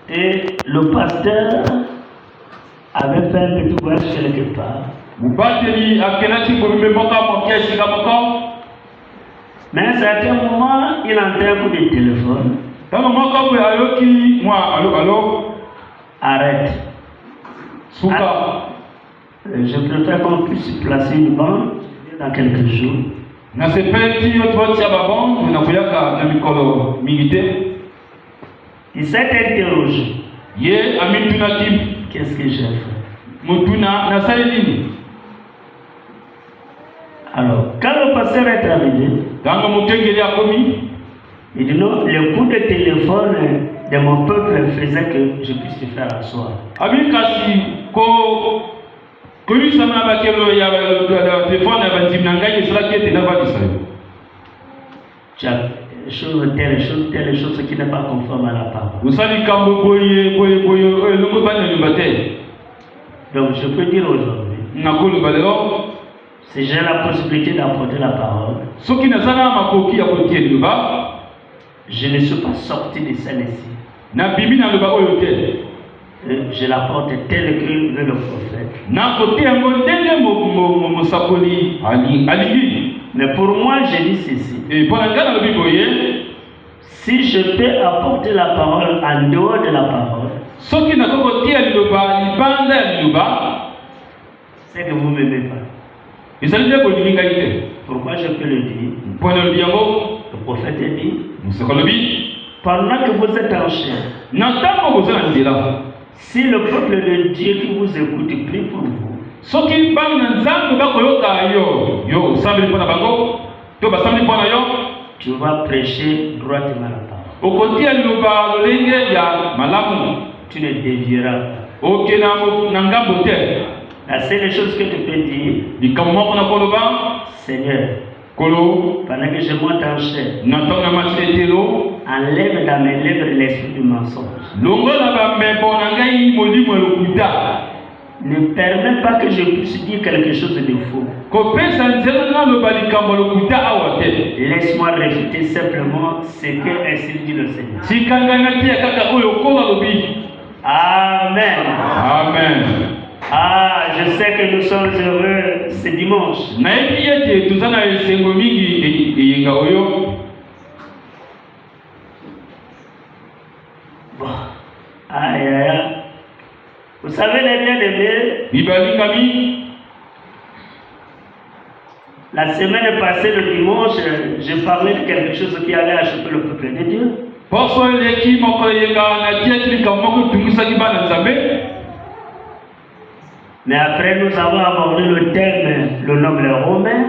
Et le pasteur avait fait un petit voyage quelque part. Mais à un certain moment, il entend un coup de téléphone. Arrête. Je préfère qu'on puisse placer une bande dans quelques jours. Il s'est interrogé. Qu'est-ce que j'ai fait? Alors, quand le pasteur est arrivé, il dit non, le coup de téléphone de mon peuple faisait que je puisse te faire asseoir. Tu as telle chose qui n'est pas conforme à la parole. Donc je peux dire aujourd'hui, si j'ai la possibilité d'apporter la parole, je ne suis pas sorti de celle-ci. Je l'apporte telle que veut le prophète. Mais pour moi, je dis ceci. Si je peux apporter la parole en dehors de la parole, c'est que vous ne m'aimez pas. Pourquoi je peux le dire? Le prophète a dit, pendant que vous êtes en chair, si le peuple de Dieu qui vous écoute prie pour vous, tu vas prêcher droitement la parole. Tu ne dévieras pas. La seule chose que tu peux dire, Seigneur, pendant que je monte en chair, enlève dans mes lèvres l'esprit du mensonge. Ne permets pas que je puisse dire quelque chose de faux. Laisse-moi réfuter simplement ce que ainsi dit le Seigneur. Amen. Amen. Ah, je sais que nous sommes heureux ce dimanche. Bon. Aïe, aïe, aïe. Vous savez, les bien-aimés, la semaine passée, le dimanche, j'ai parlé de quelque chose qui allait acheter le peuple de Dieu. Mais après, nous avons abordé le thème, le noble romain.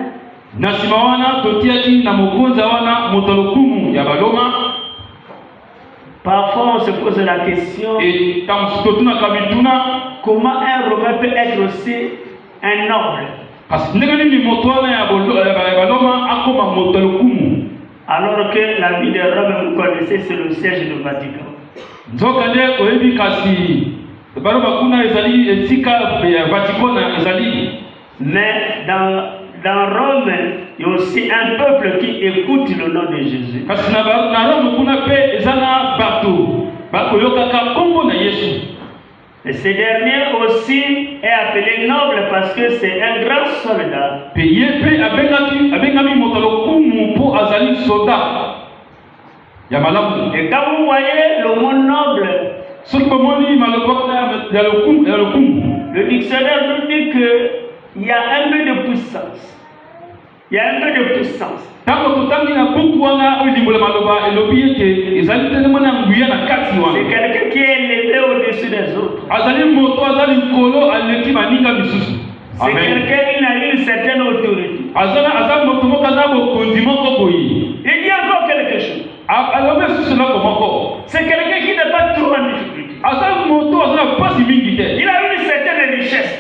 Parfois, on se pose la question, comment un Romain peut être aussi un noble? Alors que la ville de Rome, vous connaissez, c'est le siège du Vatican. Mais dans Rome, il y a aussi un peuple qui écoute le nom de Jésus. Et ce dernier aussi est appelé noble parce que c'est un grand soldat. Et quand vous voyez le mot noble, le dictionnaire nous dit qu'il y a un peu de puissance. Il y a un peu de puissance. C'est quelqu'un qui est élevé au-dessus des autres. C'est quelqu'un qui a une certaine autorité. Il dit encore quelque chose. C'est quelqu'un qui n'est pas trop en difficulté. Il a une certaine richesse.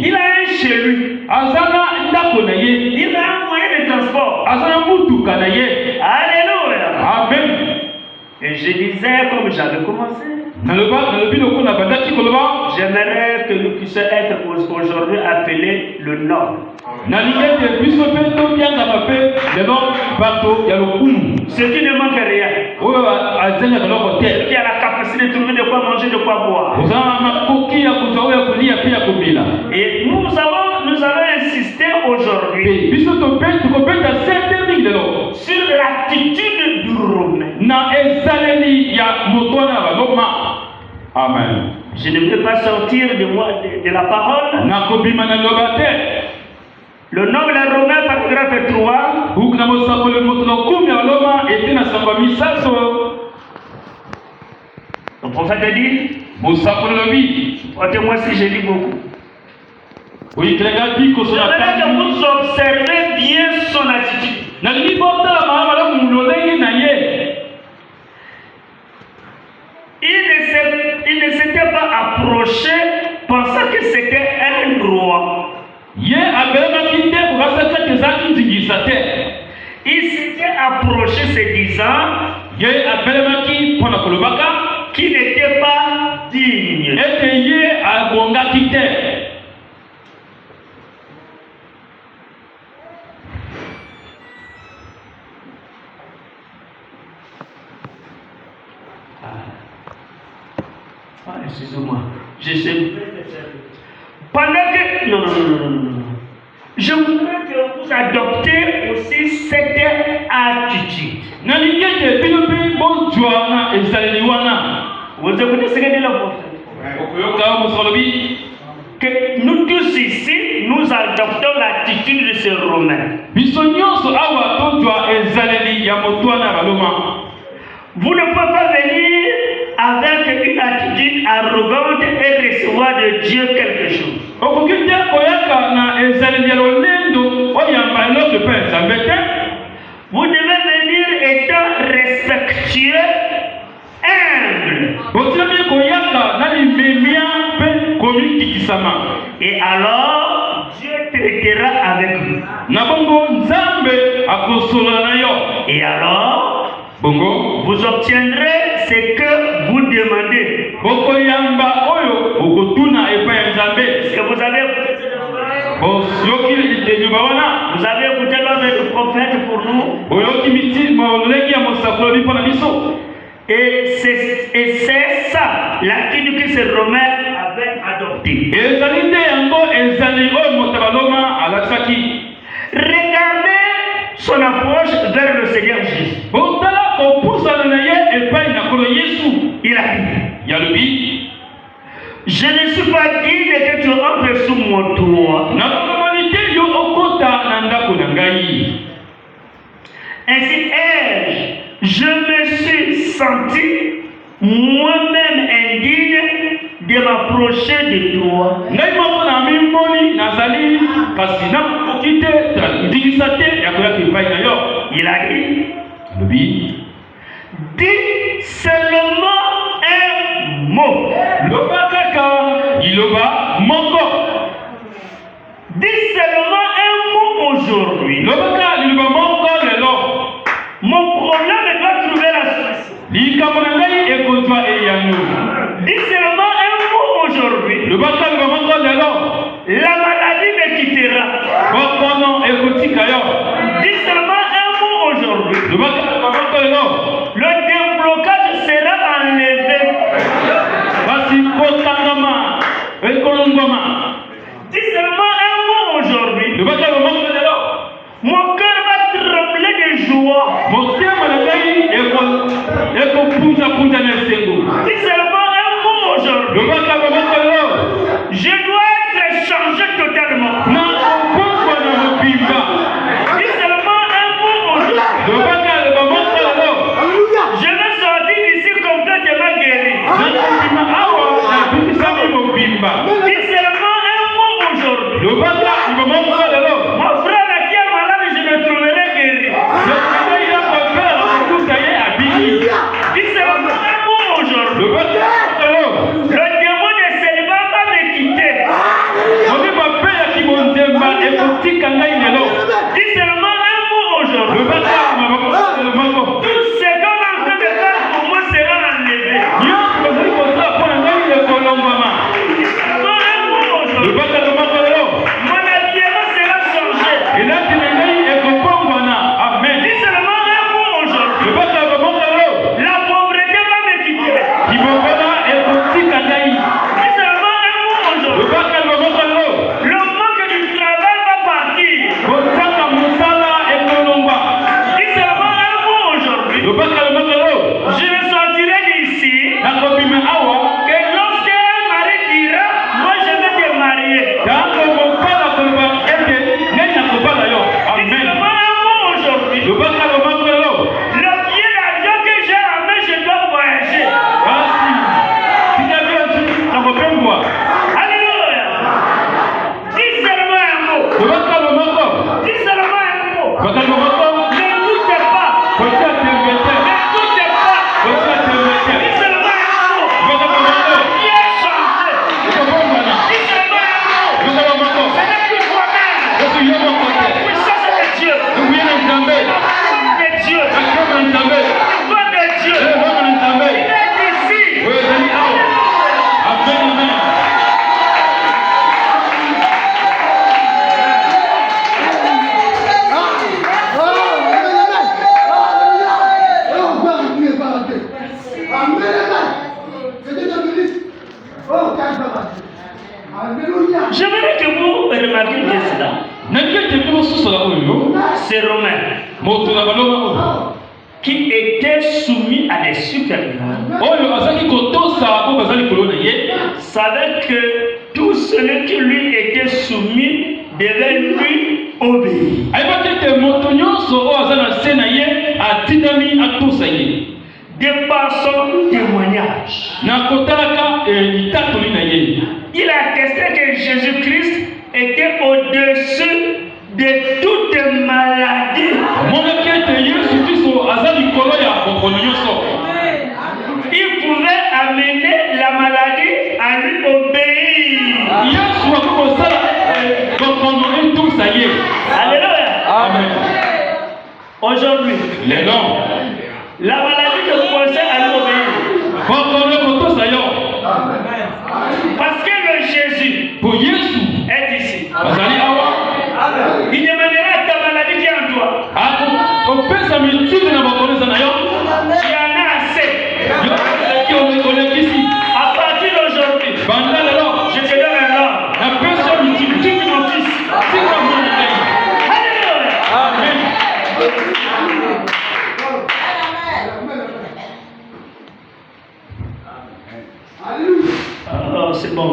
Il a un chez lui. Il a un moyen de transport. Alléluia. Amen. Et je disais, comme j'avais commencé, j'aimerais que nous puissions être aujourd'hui appelés le noble. Ceux qui ne manquent rien. Qui a la capacité de trouver de quoi manger, de quoi boire. Et nous allons insister aujourd'hui sur l'attitude du Romain. Amen. Je ne peux pas sortir de la parole. Le noble Romain, paragraphe 3. Le prophète dit, moi si je lis beaucoup. J'aimerais que vous observez bien son attitude. Il ne s'était pas approché pensant que c'était un roi. Il s'était approché se disant qu'il n'était pas digne. Excusez-moi. Pendant que... Non. Je voudrais que vous adoptez aussi cette attitude. Vous écoutez ce que dit le prophète? Que nous tous ici, nous adoptons l'attitude de ce Romain. Vous ne pouvez pas venir avec une attitude arrogante et recevoir de Dieu quelque chose. Vous devez venir étant respectueux, humble. Et alors, Dieu traitera avec vous. Et alors, vous obtiendrez ce que vous demandez. Est-ce que vous avez écouté l'ordre du prophète pour nous? Et c'est ça l'attitude que ce Romain avait adoptée. Regardez son approche vers le Seigneur Jésus. Il a dit, je ne suis pas digne que tu entres sous mon toit. Ainsi ai-je, je me suis senti moi-même indigne de m'approcher de toi. Il a dit, dis seulement un mot. Dis seulement un mot aujourd'hui. Mon problème doit trouver la solution. Dis seulement un mot aujourd'hui. La maladie me quittera. Dis seulement un mot aujourd'hui. Le déblocage sera enlevé. Dis seulement un mot aujourd'hui. Mon cœur va trembler de joie. Dis seulement un mot aujourd'hui. Je dois être changé totalement. Dis seulement un mot aujourd'hui. Je vais sortir d'ici complètement guéri. Dis seulement un mot aujourd'hui. Mon frère qui est malade, je le trouverai guéri. Dis seulement un mot aujourd'hui. Le démon de célibat va me quitter. Dis seulement un mot aujourd'hui. Tout ce qu'on est en train de faire pour moi sera enlevé. Dis seulement qui était soumis à des supérieurs savait que tout celui qui lui était soumis devait lui obéir. De par son témoignage, il a attesté que Jésus-Christ était au-dessus de toute maladie. Il pouvait amener la maladie à lui obéir. Alléluia. Amen. Aujourd'hui, la maladie te poussait à lui obéir. Parce que le Jésus est ici. Il demandera ta maladie qui est en toi. Tu en as assez. À partir d'aujourd'hui, je te donne un ordre. Quitte mon fils. Alléluia. Amen. Oh, c'est bon.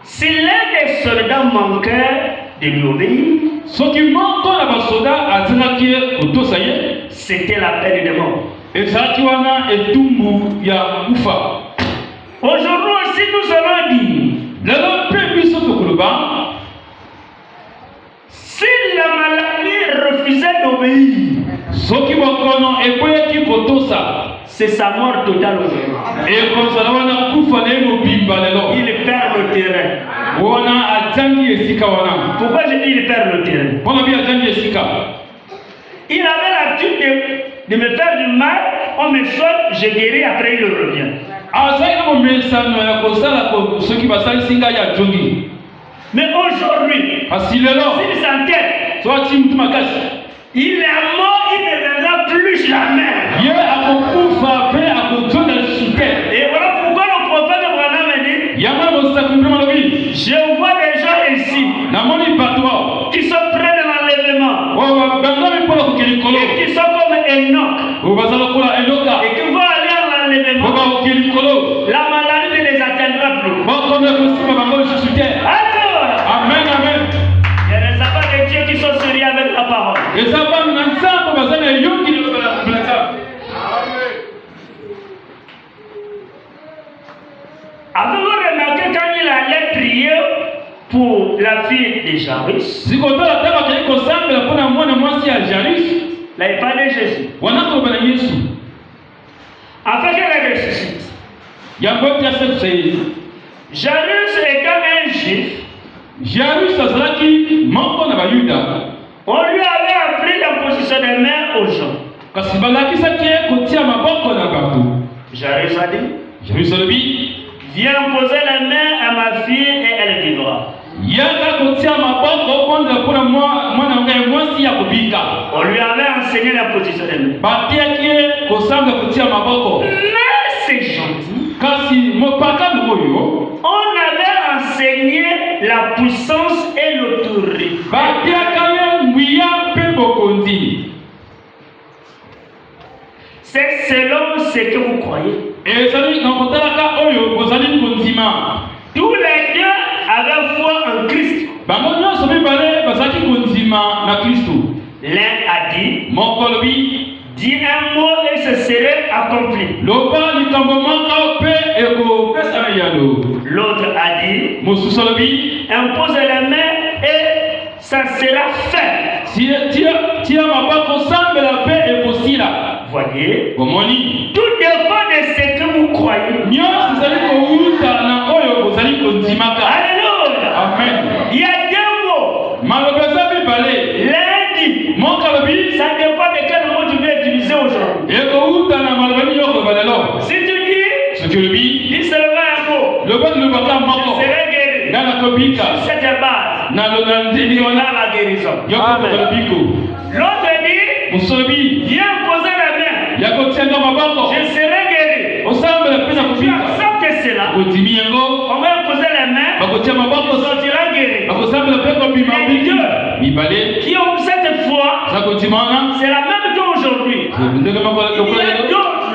Si l'un des soldats manquait de lui obéir, c'était la peine de mort. Aujourd'hui aussi, nous allons dire, si la maladie refusait d'obéir, c'est sa mort totale aujourd'hui. Il perd le terrain. Pourquoi je dis il perd le terrain? Il avait l'habitude de me faire du mal, on me soigne, je guéris, après il revient. Mais aujourd'hui, s'il s'entête, il est mort, il ne reviendra plus jamais. Et voilà pourquoi le prophète Branham dit, je vois des gens ici qui sont près de l'enlèvement et qui sont comme Enoch et qui vont aller à l'enlèvement. La maladie ne les atteindra plus. Amen, amen. Il y a des enfants de Dieu qui sont sérieux avec la parole. Avez-vous remarqué quand il allait prier pour la fille de Jairus? Là, il parlait de Jésus. Afin qu'elle ressuscite. Jairus étant un juif, on lui avait appris la position des mains aux gens. Jairus a dit, viens poser la main à ma fille et elle vivra. On lui avait enseigné la position des mains. Mais c'est gentil. On avait enseigné la puissance et l'autorité. C'est selon ce que vous croyez. Tous les deux avaient foi en Christ. L'un a dit, dis un mot et ce serait accompli. L'autre a dit, impose les mains et ça sera fait. Voyez, tout dépend de ce que vous croyez. Alléluia. Amen. Il y a deux mots. L'un dit, ça dépend de quel mot tu veux utiliser aujourd'hui. Si tu dis, dis seulement un mot, je serai guéri. C'est de base. On a la guérison. L'autre dit, viens poser la main. Je serai guéri. Tu acceptes cela. On va poser la main. Il sortira guéri. Les deux qui ont cette foi Il y a d'autres,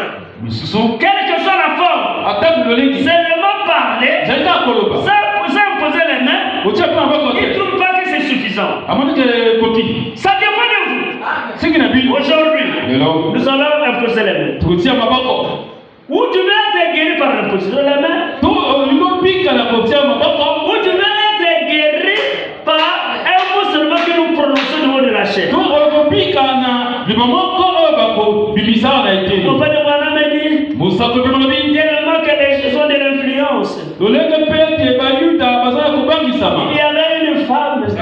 quelle que soit la forme, seulement parler, sans imposer les mains, ils ne trouvent pas que c'est suffisant. Ça dépend de vous. Aujourd'hui, nous allons imposer les mains. Ou tu veux être guéri par l'imposition de la main, ou tu veux être guéri par un mot seulement que nous prononçons au niveau de la chair. On va demander tellement que les choses ont de l'influence. Il y avait une femme qui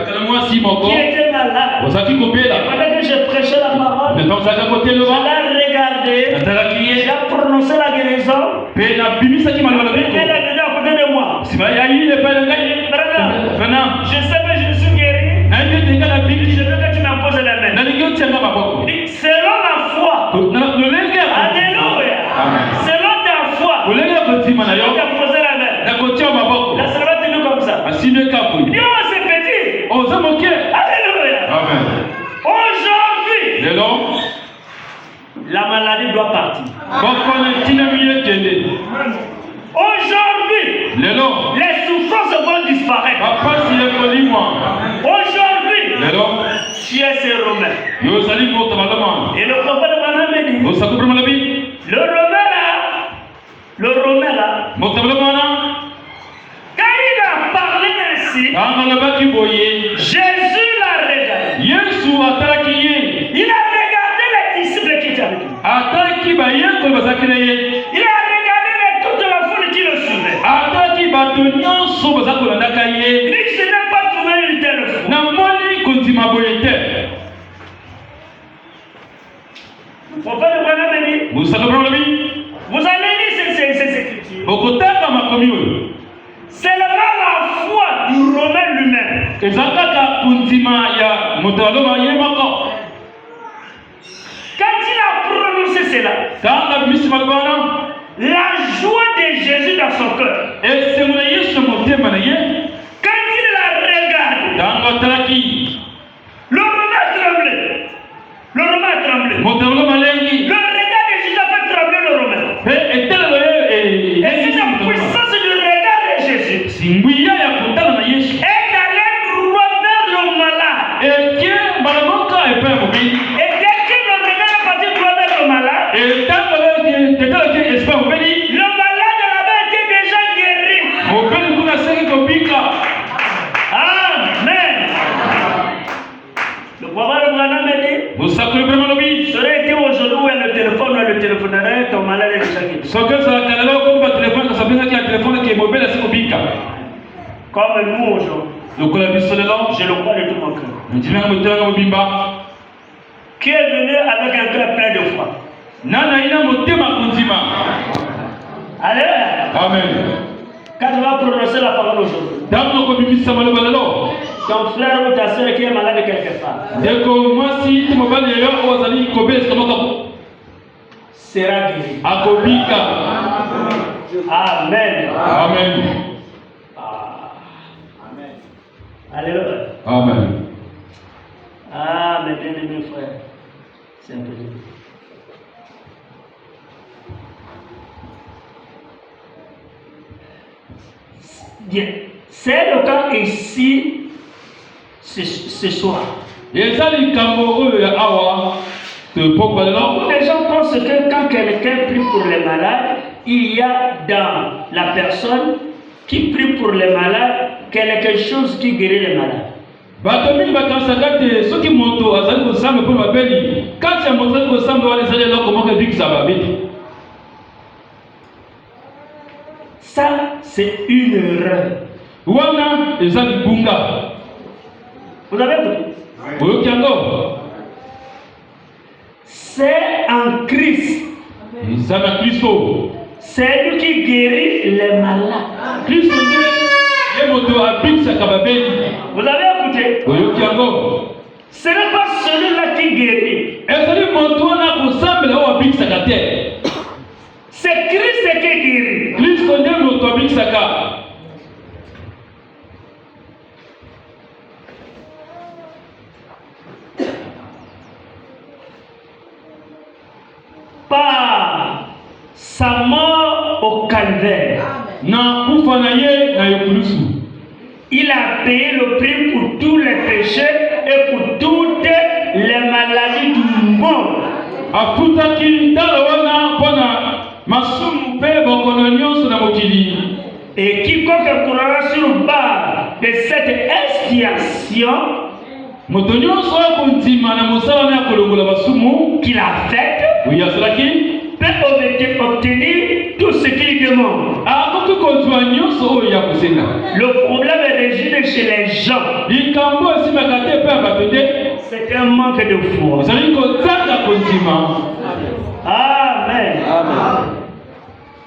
était malade. Pendant que je prêchais la parole, je l'ai regardée, j'ai prononcé la guérison. Elle a donné à côté de moi. Je sais que je suis guéri. Je veux que tu m'imposes la main. Selon la foi. Alléluia. Selon ta foi. Je vais t'imposer la main. La servante est comme ça. Il dit, oh, c'est petit. Alléluia. Aujourd'hui, la maladie doit partir. Aujourd'hui, les souffrances vont disparaître. Aujourd'hui, tu es ce Romain. Et le prophète de Branham dit, le Romain là, quand il a parlé ainsi, Jésus l'a regardé. Il a regardé les disciples qui étaient avec lui. Il a regardé toute la foule qui le suivait. Il dit, je n'ai pas trouvé une telle foi. Le prophète de Branham dit, vous allez lire ces écritures. C'est la foi du Romain lui-même. Quand il a prononcé cela, la joie de Jésus dans son cœur, quand il l'a regardé, le Romain a tremblé. Le regard de Jésus a fait trembler le Romain. Et c'est la puissance du regard de Jésus est allé droit vers le malade. Et dès que le regard est parti droit vers le malade, le malade là-bas était déjà guéri. Amen. Le prophète de Branham dit, ça aurait été aujourd'hui où le téléphone, le téléphonerait, ton malade est déjà guéri. Comme nous aujourd'hui, je le crois de tout mon cœur. Qui est venu avec un cœur plein de foi. Alléluia. Amen. Quand tu vas prononcer la parole aujourd'hui, ton frère ou ta soeur qui est malade quelque part sera guéri. Amen. Amen. Amen. Alléluia. Amen. Ah, mes bien-aimés frères, c'est un peu dur. Bien. C'est le cas ici ce soir. Beaucoup de gens pensent que quand quelqu'un prie pour les malades, il y a dans la personne qui prie pour les malades quelque chose qui guérit les malades. Ça, c'est une erreur. Vous avez compris? C'est en Christ. C'est lui qui guérit les malades. Vous avez écouté? Ce n'est pas celui-là qui guérit. C'est Christ qui guérit. par sa mort au calvaire. Il a payé le prix pour tous les péchés et pour toutes les maladies du monde. Et quiconque courra sur le bas de cette expiation qu'il a faite peut obtenir tout ce qu'il demande. Le problème réside chez les gens. C'est un manque de foi. Amen.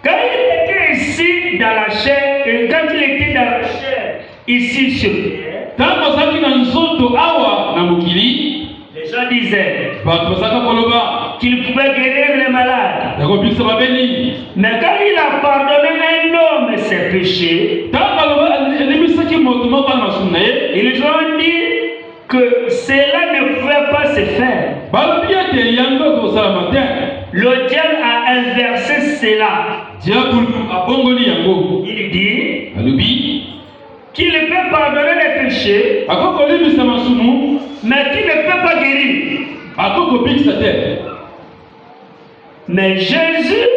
Quand il était ici dans la chair, et quand il était dans la chair ici sur terre, les gens disaient qu'il pouvait guérir les malades. Mais quand il a pardonné un homme ses péchés, ils ont dit que cela ne pouvait pas se faire. Le diable a inversé cela. Il dit qu'il peut pardonner les péchés, mais qu'il ne peut pas guérir. Mais Jésus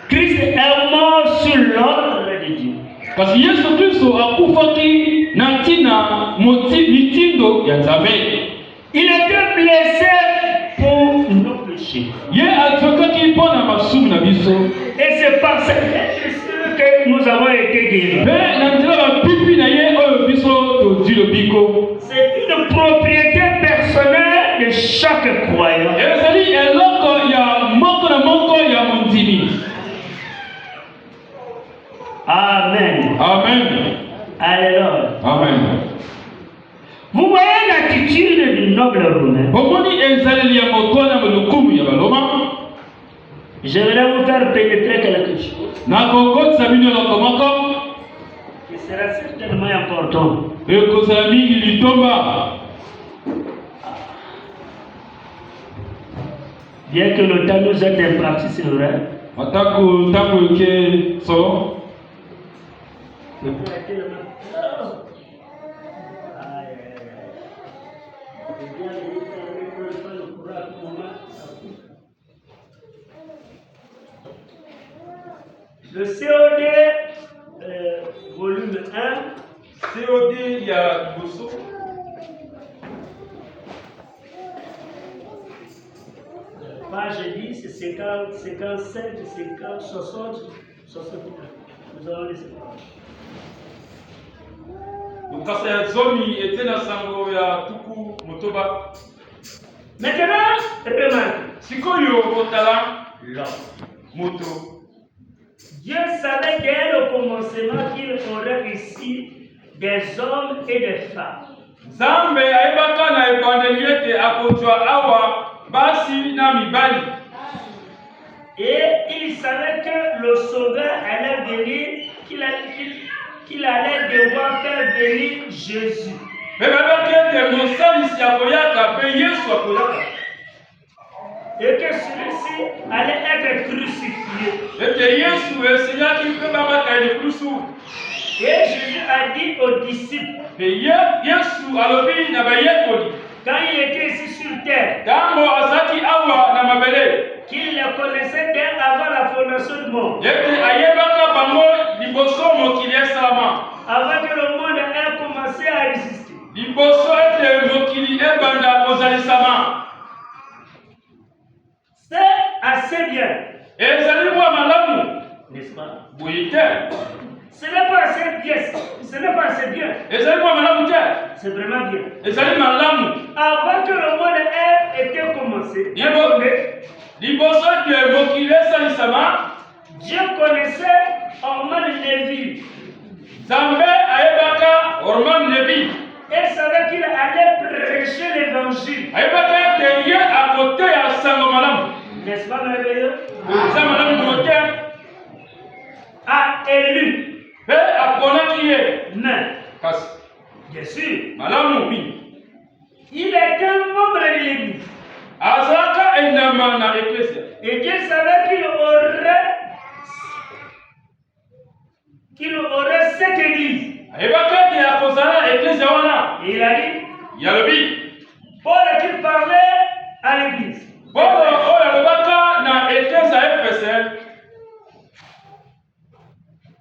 Christ est mort sur l'ordre de Dieu. Parce que Yesu Kristo akufaki na tina mitindo ya Nzambe. Il était blessé pour nos péchés. Et c'est par cette blessure que nous avons été guéris. C'est une propriété personnelle de chaque croyant. Amen. Amen. Alléluia. Amen. Vous voyez l'attitude du noble romain. Je vais vous faire pénétrer quelque chose qui sera certainement important. Bien que le temps nous ait imparti, c'est vrai. Le COD, volume 1. COD, il y a Bosso. Page 10, 50, 55, 50, 60, 60. Nous allons laisser parler. Maintenant, remarque. Dieu savait dès le commencement qu'il aurait ici des hommes et des femmes. Et il savait que le Sauveur allait venir, qu'il allait devoir faire venir Jésus. Et que celui-ci allait être crucifié. Et Jésus a dit aux disciples, quand il était ici sur terre, qu'il les connaissait dès avant la fondation du monde. Avant que le monde ait commencé à exister. C'est assez bien. N'est-ce pas? Ce n'est pas assez bien. Ce n'est pas assez bien. C'est vraiment bien. Avant que le monde ait été commencé, Dieu connaissait Orman Lévi. Et savait qu'il allait prêcher l'évangile. N'est-ce pas merveilleux? A élu. Mais, bien sûr, il est un membre de l'église. Et Dieu savait qu'il aurait cette église. Et il a dit, Paul qui parlait à l'église.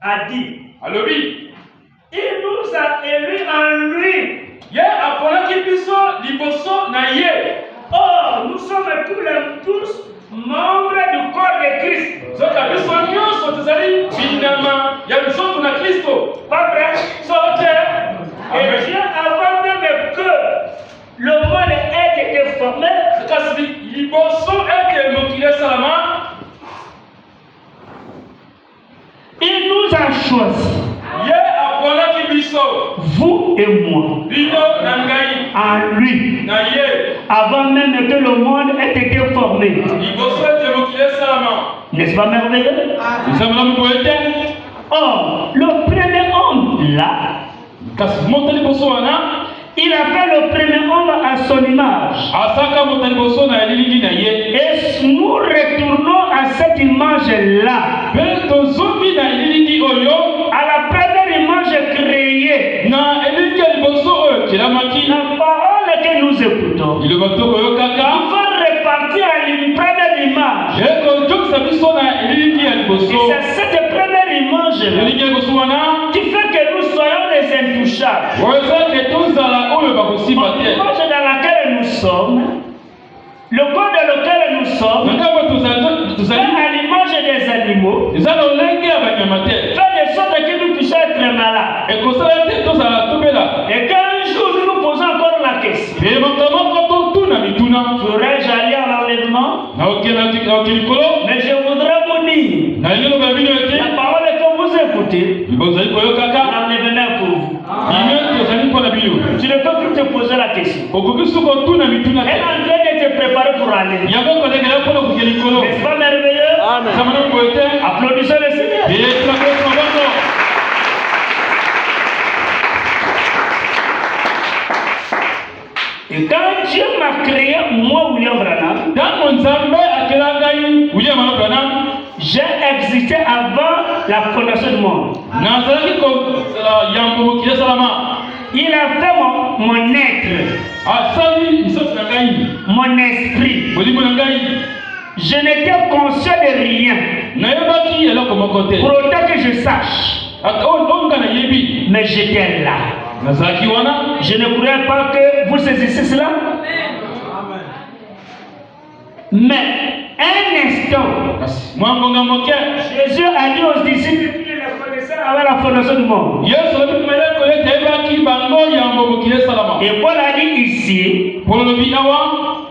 A dit, il nous a élus en lui. Oh, nous sommes tous membres du corps de Christ. Pas vrai? Et Dieu, avant même que le monde ait été formé, il nous a choisis. Vous et moi, en lui, avant même que le monde ait été formé. N'est-ce pas merveilleux? Or, le premier homme là, il a fait le premier homme à son image. Et nous retournons à cette image-là. À la première image créée. La parole que nous écoutons. Il va repartir à une première image. Et c'est cette première image-là qui fait que nous soyons les intouchables. L'image dans laquelle nous sommes, le corps dans lequel nous sommes, fait à l'image des animaux, fait de sorte que nous puissions être malades. Et qu'un jour nous nous posons encore la question, serais-je allé à l'enlèvement? Mais je voudrais vous dire, la parole que vous écoutez, l'enlèvement pour vous. Tu ne peux plus te poser la question. Elle est en train de te préparer pour aller. N'est-ce pas merveilleux? Amen. Applaudissons le Seigneur. Et quand Dieu m'a créé, moi, William Branham, j'ai existé avant la fondation du monde. Il a fait mon être, mon esprit. Je n'étais conscient de rien. Pour autant que je sache. Mais j'étais là. Je ne croyais pas que vous saisissez cela. Mais un instant, Jésus a dit aux disciples qu'il les connaissait avant la fondation du monde. Et Paul a dit ici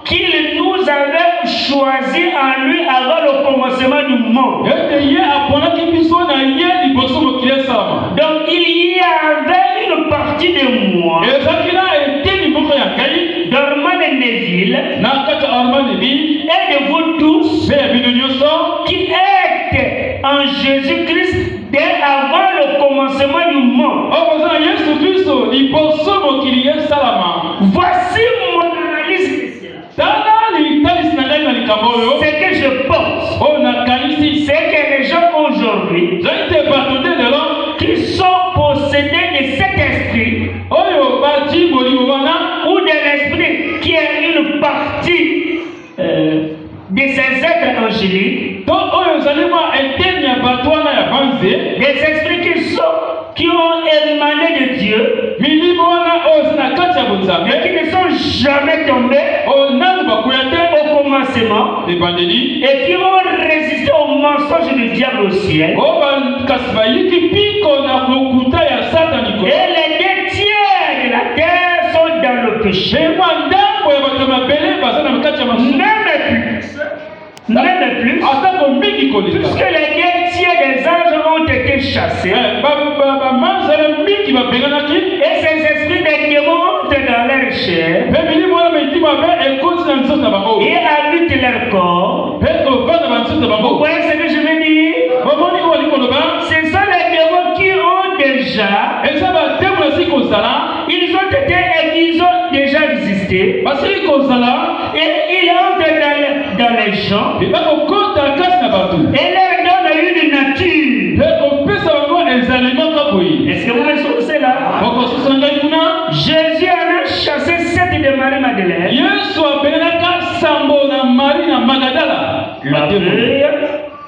qu'il nous avait choisi en lui avant le commencement du monde. Donc il y avait une partie de moi, d'Armand de Neville, et de vous tous qui êtes en Jésus-Christ dès avant le commencement du monde. Voici mon analyse. Ce que je pense, c'est que les gens aujourd'hui qui sont possédés de cet esprit ou de l'esprit qui est une partie de ces êtres angéliques, des esprits qui ont émané de Dieu, mais qui ne sont jamais tombés au commencement et qui ont résisté au mensonge du diable au ciel. Et les 2 tiers de la terre sont dans le péché. Même plus, puisque les 2 tiers des anges ont été chassés, et ces esprits des démons entrent dans leur chair et habitent leur corps. Vous voyez ce que je veux dire? Ce sont les démons qui ont déjà, ils ont déjà existé, et ils entrent dans les gens et leur donne une nature. Est-ce que vous me souvenez là? Jésus a chassé 7 de Marie-Madeleine.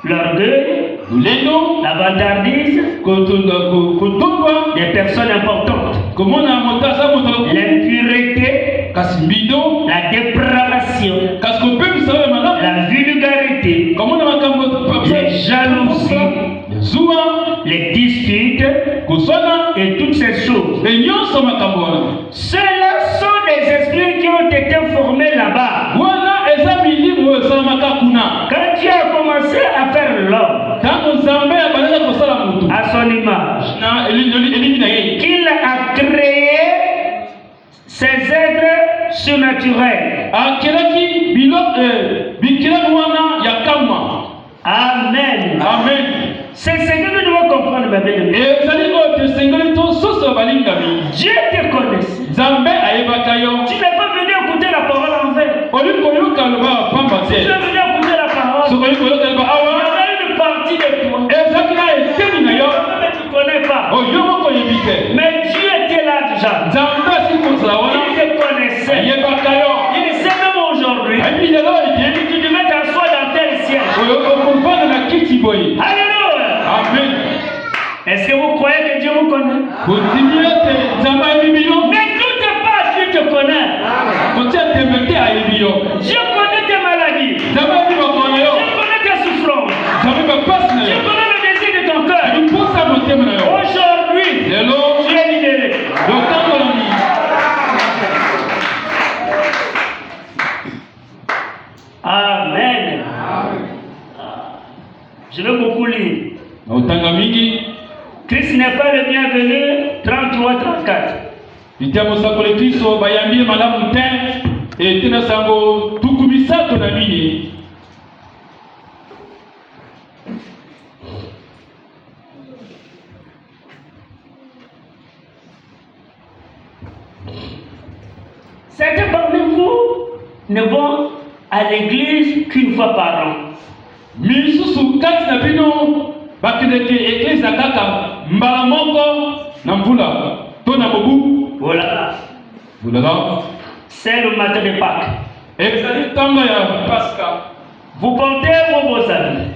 L'orgueil, la vantardise, des personnes importantes, l'impureté, la dépravation, la vulgarité, les jalousies, les disputes et toutes ces choses. Ceux-là sont des esprits qui ont été formés là-bas. Quand Dieu a commencé à faire l'homme à son image, qu'il a créé ces êtres surnaturels. Amen. Amen. C'est ce que nous devons comprendre, ma belle. Dieu te connaît. Tu n'es pas venu écouter la parole en vain. Tu es venu écouter la parole. Il y a une partie de toi. Mais tu ne connais pas. Mais Dieu était là déjà. Il te connaissait. Il sait même aujourd'hui. Tu devais t'asseoir dans tel siège. Alléluia. Amen. Est-ce que vous croyez que Dieu vous connaît? Mais tout n'est pas Dieu te connaît. Dieu connaît tes maladies. Dieu connaît tes souffrances. Dieu connaît le désir de ton cœur. Aujourd'hui, tu es libéré. Amen. Je vais beaucoup lire. Christ n'est pas le bienvenu. 33-34. Certains parmi vous ne vont à l'église qu'une fois par an. Voilà. C'est le matin de Pâques. Vous portez vos beaux habits,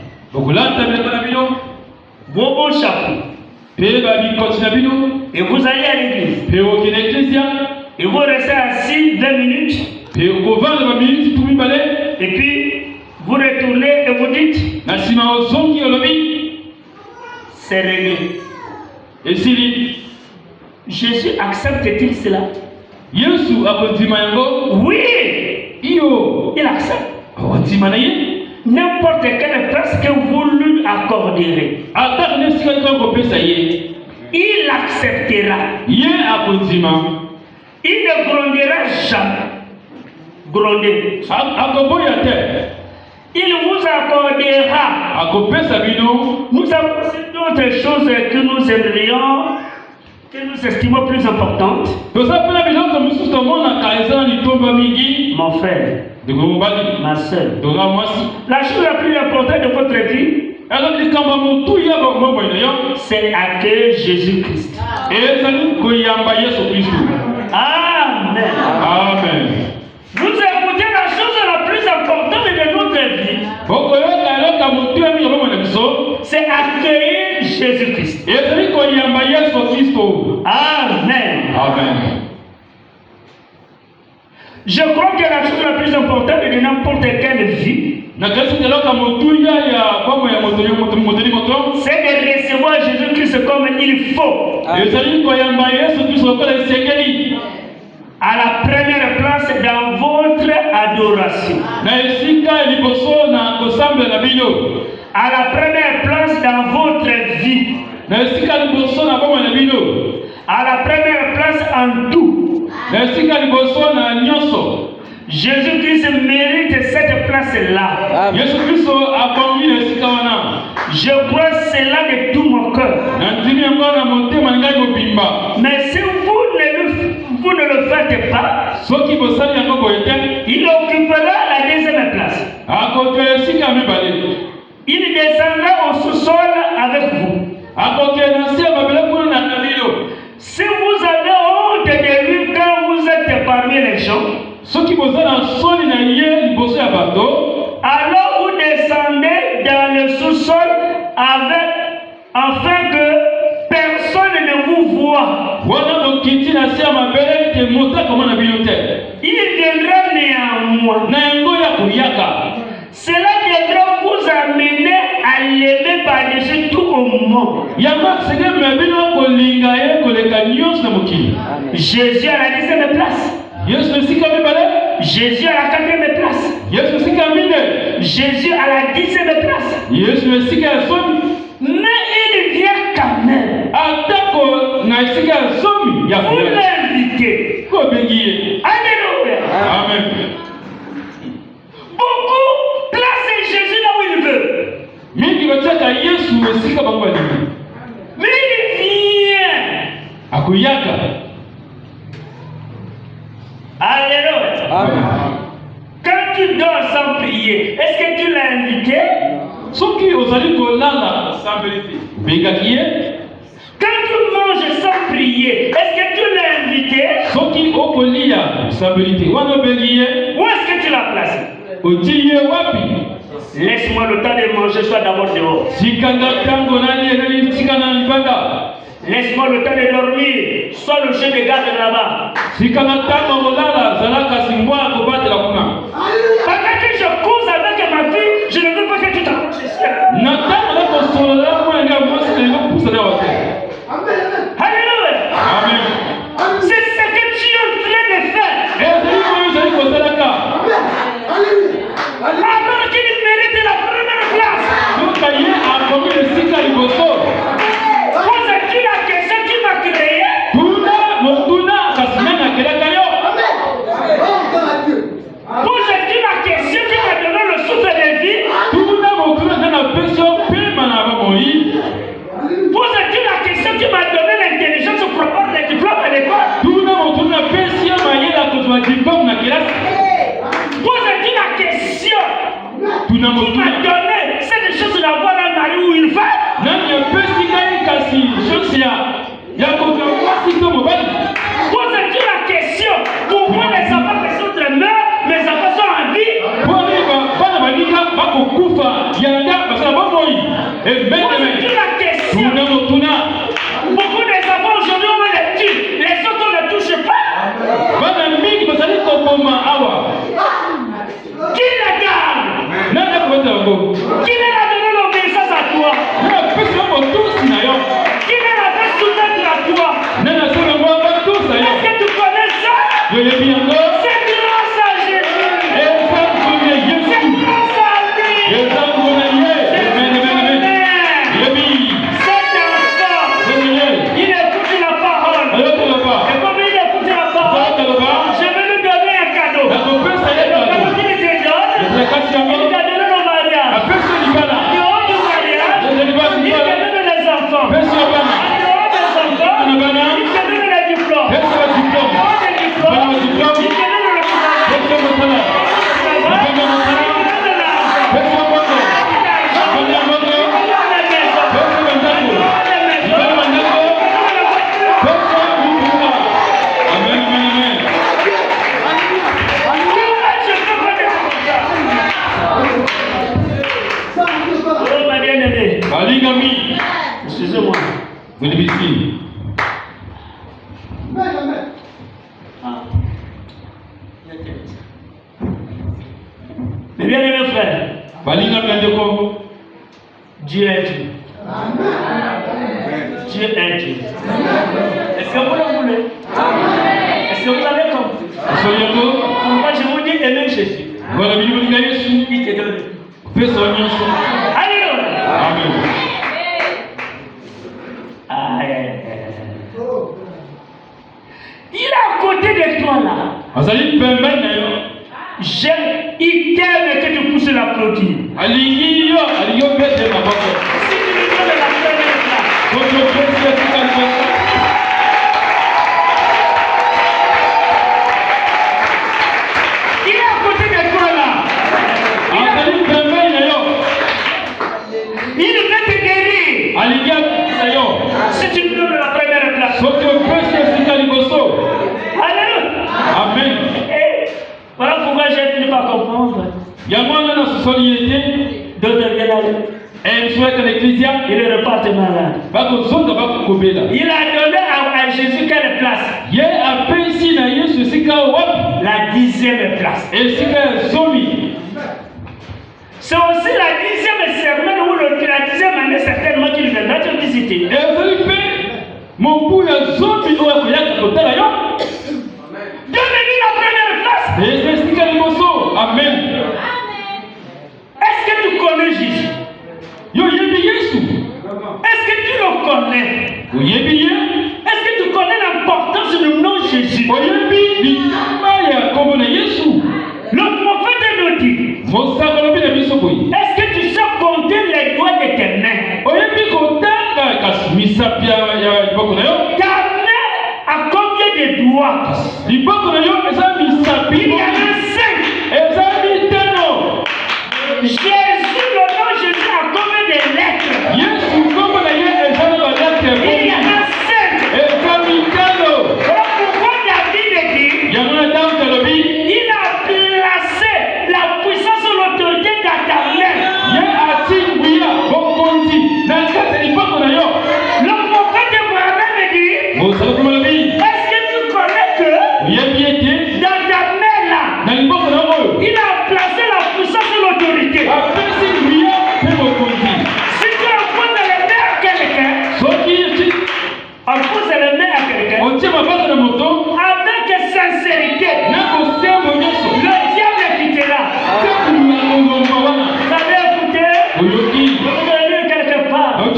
vos beaux chapeaux, et vous allez à l'église. Et vous restez assis 20 minutes. Et puis vous retournez et vous dites c'est réglé. Et si Jésus accepte-t-il cela? Oui, il accepte. N'importe quelle place que vous lui accorderez, il acceptera. Il ne grondera jamais. Gronder. Il vous accordera. Nous avons aussi d'autres choses que nous aimerions, que nous estimons plus importantes. Mon frère, ma soeur, la chose la plus importante de votre vie, c'est accueillir Jésus-Christ. Amen. Amen. Vous écoutez la chose la plus importante de notre vie, c'est accueillir Jésus-Christ. Amen. Amen. Je crois que la chose la plus importante de n'importe quelle vie, c'est de recevoir Jésus-Christ comme il faut. À la première place dans votre adoration. À la première place dans votre vie. À la première place en tout. Jésus-Christ mérite cette place-là. Je crois cela de tout mon cœur. Mais si vous ne le faites pas, il occupera la deuxième place. Il descendra au sous-sol avec vous. Si vous avez honte de lui quand vous êtes parmi les gens, alors vous descendez dans le sous-sol afin que personne ne vous voit. Il viendra néanmoins. Cela devra vous amener à lever par-dessus tout au monde. Jésus à la 10e place. Jésus à la 4e place. Jésus à la 10e place. Mais il vient quand même. Vous l'invitez. Alléluia. Amen. Beaucoup placent Jésus là où il veut. Mais il vient. Alléluia. Amen. Quand tu dors sans prier, est-ce que tu l'as invité? Quand tu manges sans prier, est-ce que tu l'as invité? Où est-ce que tu l'as placé? Laisse-moi le temps de manger, soit d'abord dehors. Laisse-moi le temps de dormir, soit le chien de garde là-bas. Pendant que je cause avec ma fille, je ne veux pas que tu t'approches ici. Alléluia. Amen. C'est ce que tu es en train de faire. Alors qu'il mérite la première place. Pose-tu la question qui m'a créé? Pose-tu la question qui m'a donné le souffle de vie? Pose-tu la question qui m'a donné l'intelligence pour prendre les diplômes à l'école? Pose-tu la question qui m'a donné cette chose d'avoir un mari ou une femme? Pose-tu la question pourquoi les enfants des autres meurent, mes enfants sont en vie? Pose-tu la question beaucoup des enfants aujourd'hui on les tue, les autres on ne les touche pas? Qui les garde? Qui leur a donné l'obéissance à toi? Qui leur a fait soumettre à toi? Est-ce que tu connais ça? C'est grâce à Jésus. C'est grâce à lui. Cet enfant, il écoute la parole. Et comme il écoute la parole, je vais lui donner un cadeau. Le cadeau qu'il te donne, il te donne le mariage. En dehors du mariage, il te donne les enfants. En dehors des enfants, il te donne les diplômes. En dehors des diplômes, il te donne le travail. Excusez-moi. Mes bien-aimés frères, Dieu est Dieu. Dieu est Dieu. Est-ce que vous le voulez? Est-ce que vous avez compris? Pourquoi je vous dis aimer Jésus? Il te donne. Alléluia. Amen. Il est à côté de toi là. J'aime, il t'aime que tu pousses l'applaudir. Si tu lui donnes la première place. Il est à côté de toi là. Il est à D'autres viennent aller. Il repart malade. Il a donné à Jésus quelle place? La 10e place. C'est aussi la 10e semaine ou la 10e année certainement qu'il viendra te visiter. Dieu me dit la première place. Amen. Est-ce que tu connais Jésus? Est-ce que tu le connais? Est-ce que tu connais l'importance du nom Jésus? Le prophète nous dit, est-ce que tu sais compter les doigts de tes mains? Ta main a combien de doigts? Il y en a 5. Jésus, le nom Jésus a combien de lettres? Il y en a 5. Pourquoi David dit, il a placé la puissance et l'autorité dans ta main. Le prophète Mohamed dit, est-ce que tu connais que dans ta main là, il a placé la puissance et l'autorité? Si tu imposes les mains à quelqu'un, avec sincérité, le diable quittera. Vous avez écouté? Vous avez lu quelque part. Le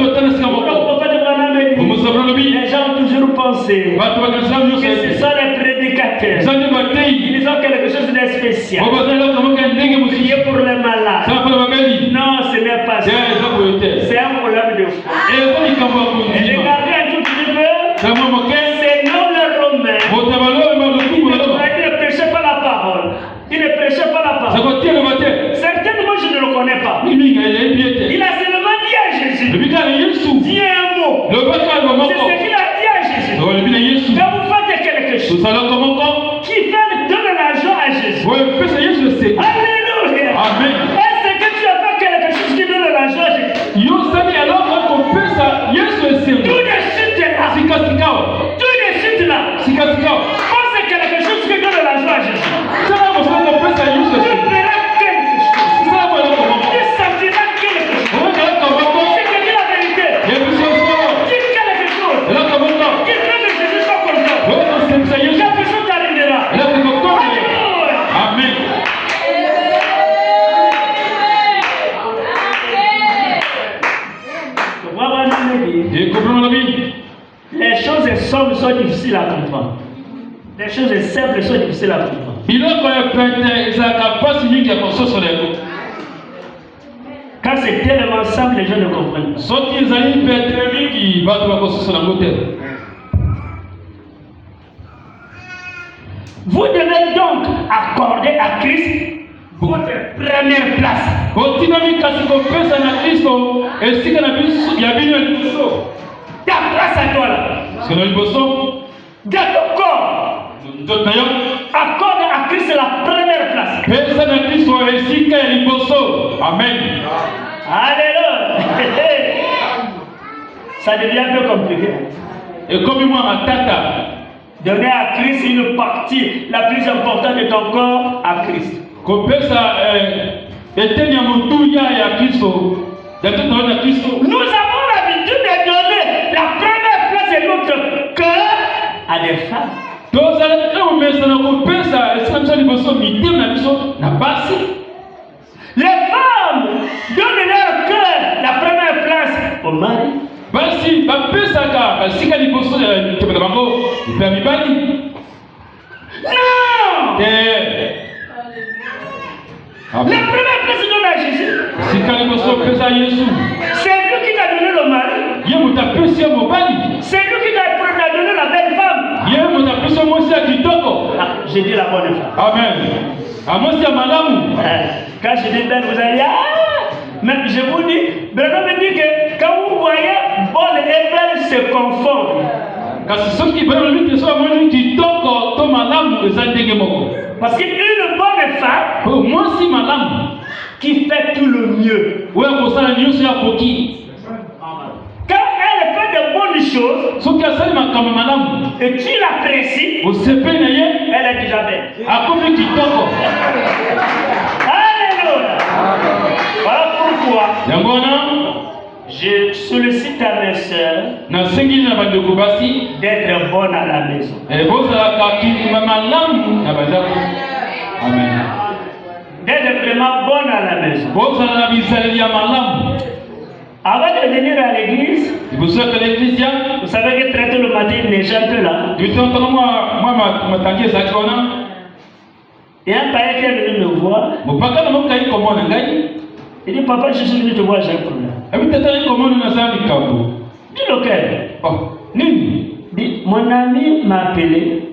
prophète Mohamed dit, les gens ont toujours pensé que ce sont les prédicateurs. Ils ont quelque chose de spécial. Prier pour les malades. Non, ce n'est pas ça. C'est un problème de foi. Et regardez un tout petit peu. C'est non le Romain. Il ne prêchait pas la parole. Il ne prêchait pas la parole. Certainement, je ne le connais pas. Il a seulement dit à Jésus. Dis un mot. C'est ce qu'il a dit à Jésus. Quand vous faites quelque chose qui donne l'argent à Jésus. Alléluia. Amen. Est-ce que tu as fait quelque chose qui donne l'argent à Jésus? Tout de suite là. Tout de suite là. Quand c'est quelque chose qui donne l'argent à Jésus, tu verras quelque chose. Tu sentiras quelque chose. C'est que dis la vérité. Dis quelque chose. Qui fait que Jésus soit content. Quelque chose t'arrivera. Amen. Les choses simples sont difficiles à comprendre. Les choses simples sont difficiles à comprendre. Quand c'est tellement simple, les gens ne comprennent pas. Vous devez donc accorder à Christ votre première place. Ta place à toi là. Dans ton corps. Accorde à Christ la première place. Amen. Alléluia. Ça devient un peu compliqué. Et comme moi, ma tata. Donner à Christ une partie la plus importante de ton corps à Christ. Nous avons l'habitude de donner la première place de notre cœur à des femmes. Les femmes donnent leur cœur la première place au mari. Non! La première place donne à Jésus. C'est lui qui t'a donné le mari. C'est lui qui t'a donné la belle femme. J'ai dit la bonne femme. Amen. Quand je dis belle, vous allez mais je vous dis, Bernard me dit que quand vous voyez bonne et belle se confondent. Parce qu'une bonne femme qui fait tout le mieux. Quand elle fait de bonnes choses et tu l'apprécies, elle est déjà belle. Alléluia. Voilà pourquoi je sollicite à mes soeurs d'être bonnes à la maison. Amen. D'être vraiment bonne à la maison. Avant de venir à l'église, vous savez que très tôt le matin, il neige un peu là. Et un père qui est venu me voir, il dit, papa, je suis venu te voir, j'ai un problème. Dis lequel? Dit, mon ami m'a appelé.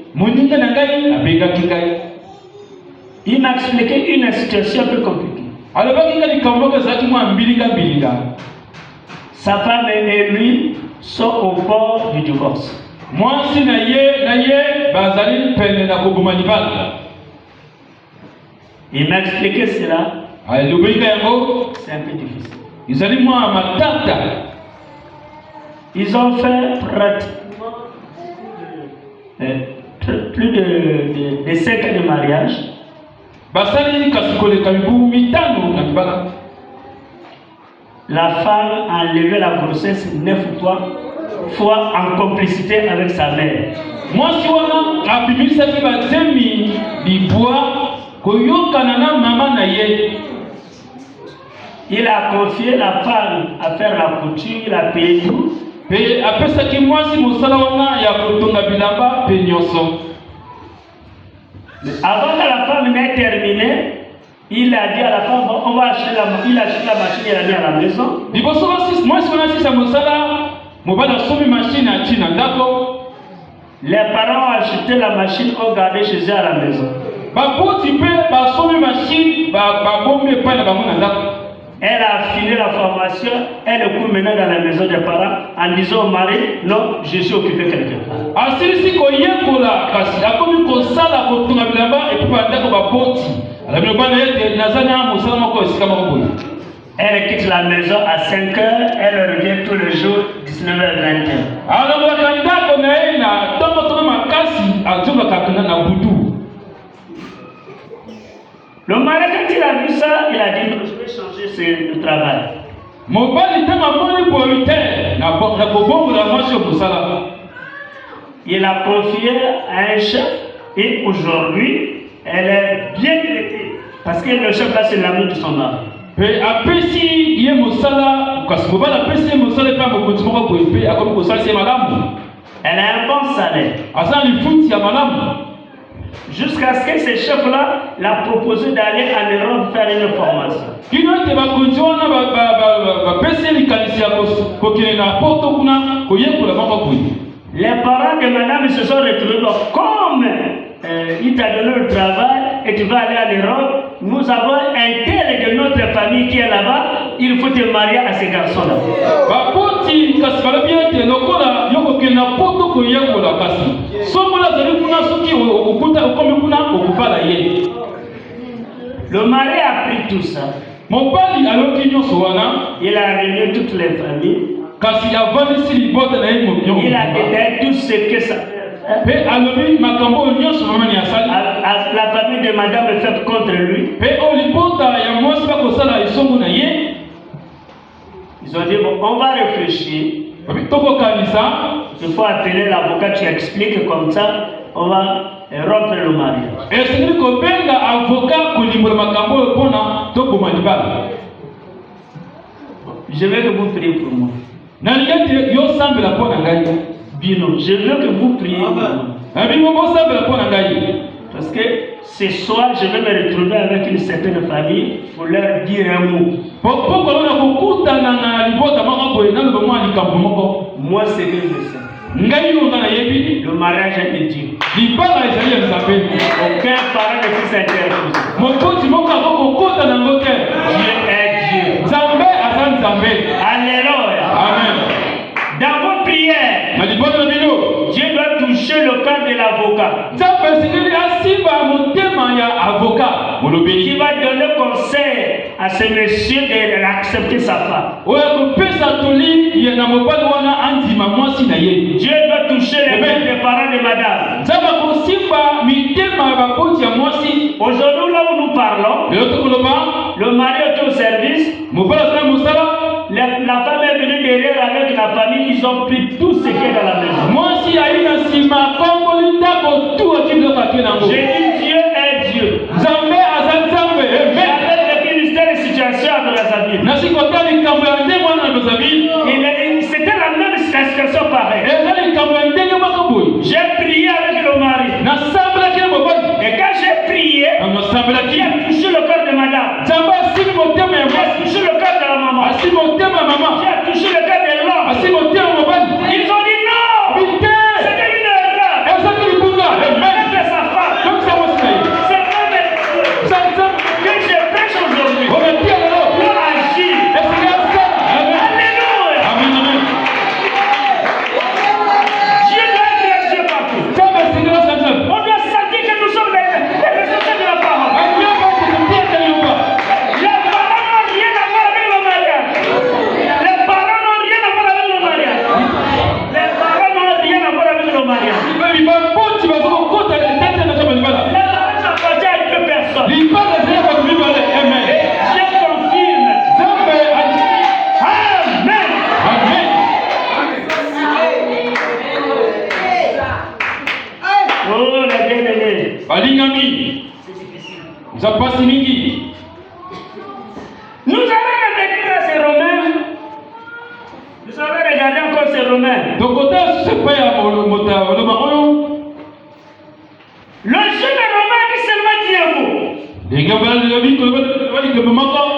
Il m'a expliqué une situation un peu compliquée. Sa femme et lui sont au bord du divorce. Il m'a expliqué cela. C'est un peu difficile. Ils ont fait pratiquement plus de 5 ans de mariage. La femme a enlevé la grossesse 9 fois en complicité avec sa mère. Il a confié la femme à faire la couture, il a payé tout. Avant que la femme n'ait terminé, il a dit à la femme, on va acheter il a acheté la machine et l'a mis à la maison. Les parents ont acheté la machine, ont gardé chez eux à la maison. Elle a fini la formation, elle est court maintenant dans la maison des parents en disant au mari, non, je suis occupé quelque part. Elle quitte la maison à 5 h, elle revient tous les jours 19h21. Le mari, quand il a vu ça, il a dit, je vais changer le travail. Il a confié à un chef et aujourd'hui, elle est bien traitée. Parce que le chef là, c'est l'ami de son âme. Elle a un bon salaire. Jusqu'à ce que ce chef-là l'a proposé d'aller en Europe faire une formation. Les parents de madame se sont retrouvés comme il t'a donné le travail et tu vas aller en Europe. Nous avons un tel de notre famille qui est là-bas, il faut te marier à ces garçons-là. Le mari a pris tout ça. Il a réuni toutes les familles. Il a détaillé tout ce que ça fait. La famille de madame est faite contre lui. Ils ont dit, bon, on va réfléchir. Il faut appeler l'avocat qui explique comme ça, on va rompre le mariage. Je veux que vous priez pour moi. Bino, je veux que vous priez pour moi. Parce que ce soir, je vais me retrouver avec une certaine famille pour leur dire un mot. Moi, c'est que je sais. Le mariage est de Dieu. Aucun parent ne peut s'interposer. Dieu est Dieu. Alléluia. Amen. Dans vos prières, Dieu doit toucher le cœur de l'avocat. Qui va donner conseil à ce monsieur d'accepter sa femme. Dieu doit toucher les mains des parents de madame. Aujourd'hui, là où nous parlons, le mari est au service. La femme est venue derrière avec la famille, ils ont pris tout ce qui est dans la maison. J'ai dit Dieu est Dieu. Avec le ministère de situation à Brazzaville. C'était la même situation pareille. J'ai prié avec le mari. Et quand j'ai prié, j'ai touché le cœur de madame. J'ai touché le cœur de la maman. J'ai touché le cœur de l'homme. Ils ont dit non. C'était une erreur. Même de sa femme. C'est même que je prêche aujourd'hui. Pour agir. Alléluia. Dieu doit être Dieu partout. On doit sentir que nous sommes les responsables de la parole. Les parents n'ont rien à voir avec le mariage. Les parents n'ont rien à voir avec le mariage. Les parents n'ont rien à voir avec le mariage. Les parents n'appartiennent à une personne. Dieu confirme. Amen. Oh, la bien-aimée. Nous allons revenir à ces Romains. Nous allons regarder encore ces Romains. Le jeune Romain dit seulement dit un mot.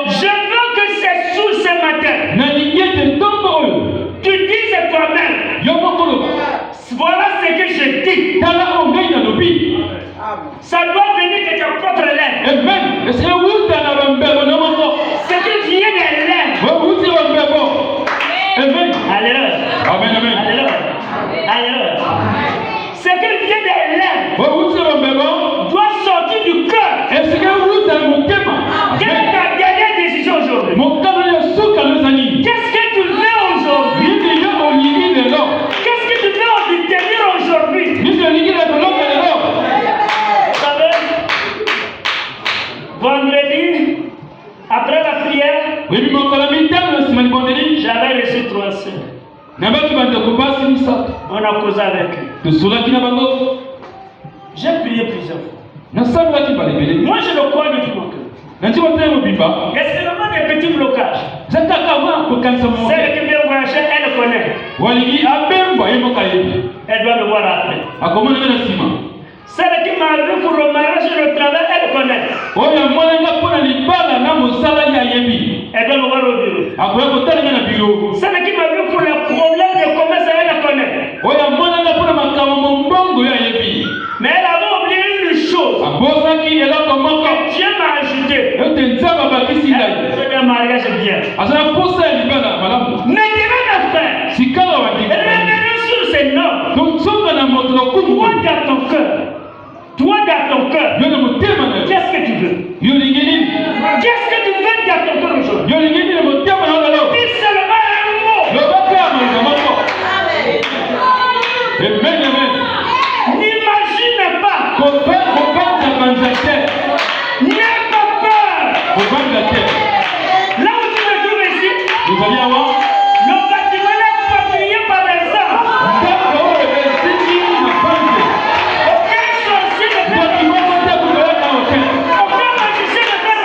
Je veux que c'est sous ce matin. Tu dises toi-même. Voilà ce que je dis. Ça doit venir de ta propre lèvre. Ce qui vient des lèvres. Alléluia. Alléluia. Ce qui vient des lèvres doit sortir du cœur. Quelle est ta dernière décision aujourd'hui? Qu'est-ce que tu veux aujourd'hui? Qu'est-ce que tu veux obtenir aujourd'hui? Vous savez, vendredi, après la prière, j'avais reçu 3 sœurs. On a causé avec eux. J'ai prié plusieurs fois. Moi, je le crois de tout mon cœur. Et c'est vraiment des petits blocages. Celle qui vient voyager, elle connaît. Elle doit le voir après. Celle qui m'a vu pour le mariage et le travail, elle connaît. Elle doit le voir au bureau. Celle qui m'a vu pour les problèmes de commerce, elle connaît. Mais elle avait oublié une chose. Que Dieu m'a ajouté. Elle faisait un mariage bien. Mais tu vas le faire. Revenez sur ces noms. Toi dans ton cœur. Qu'est-ce que tu veux? Qu'est-ce que tu veux dans ton cœur aujourd'hui? Dis seulement un mot. N'imagine pas. N'aie pas peur. Là où tu me trouves ici, le bâtiment est patrouillé par les arbres. Aucun sorcier ne peut aucun magicien ne peut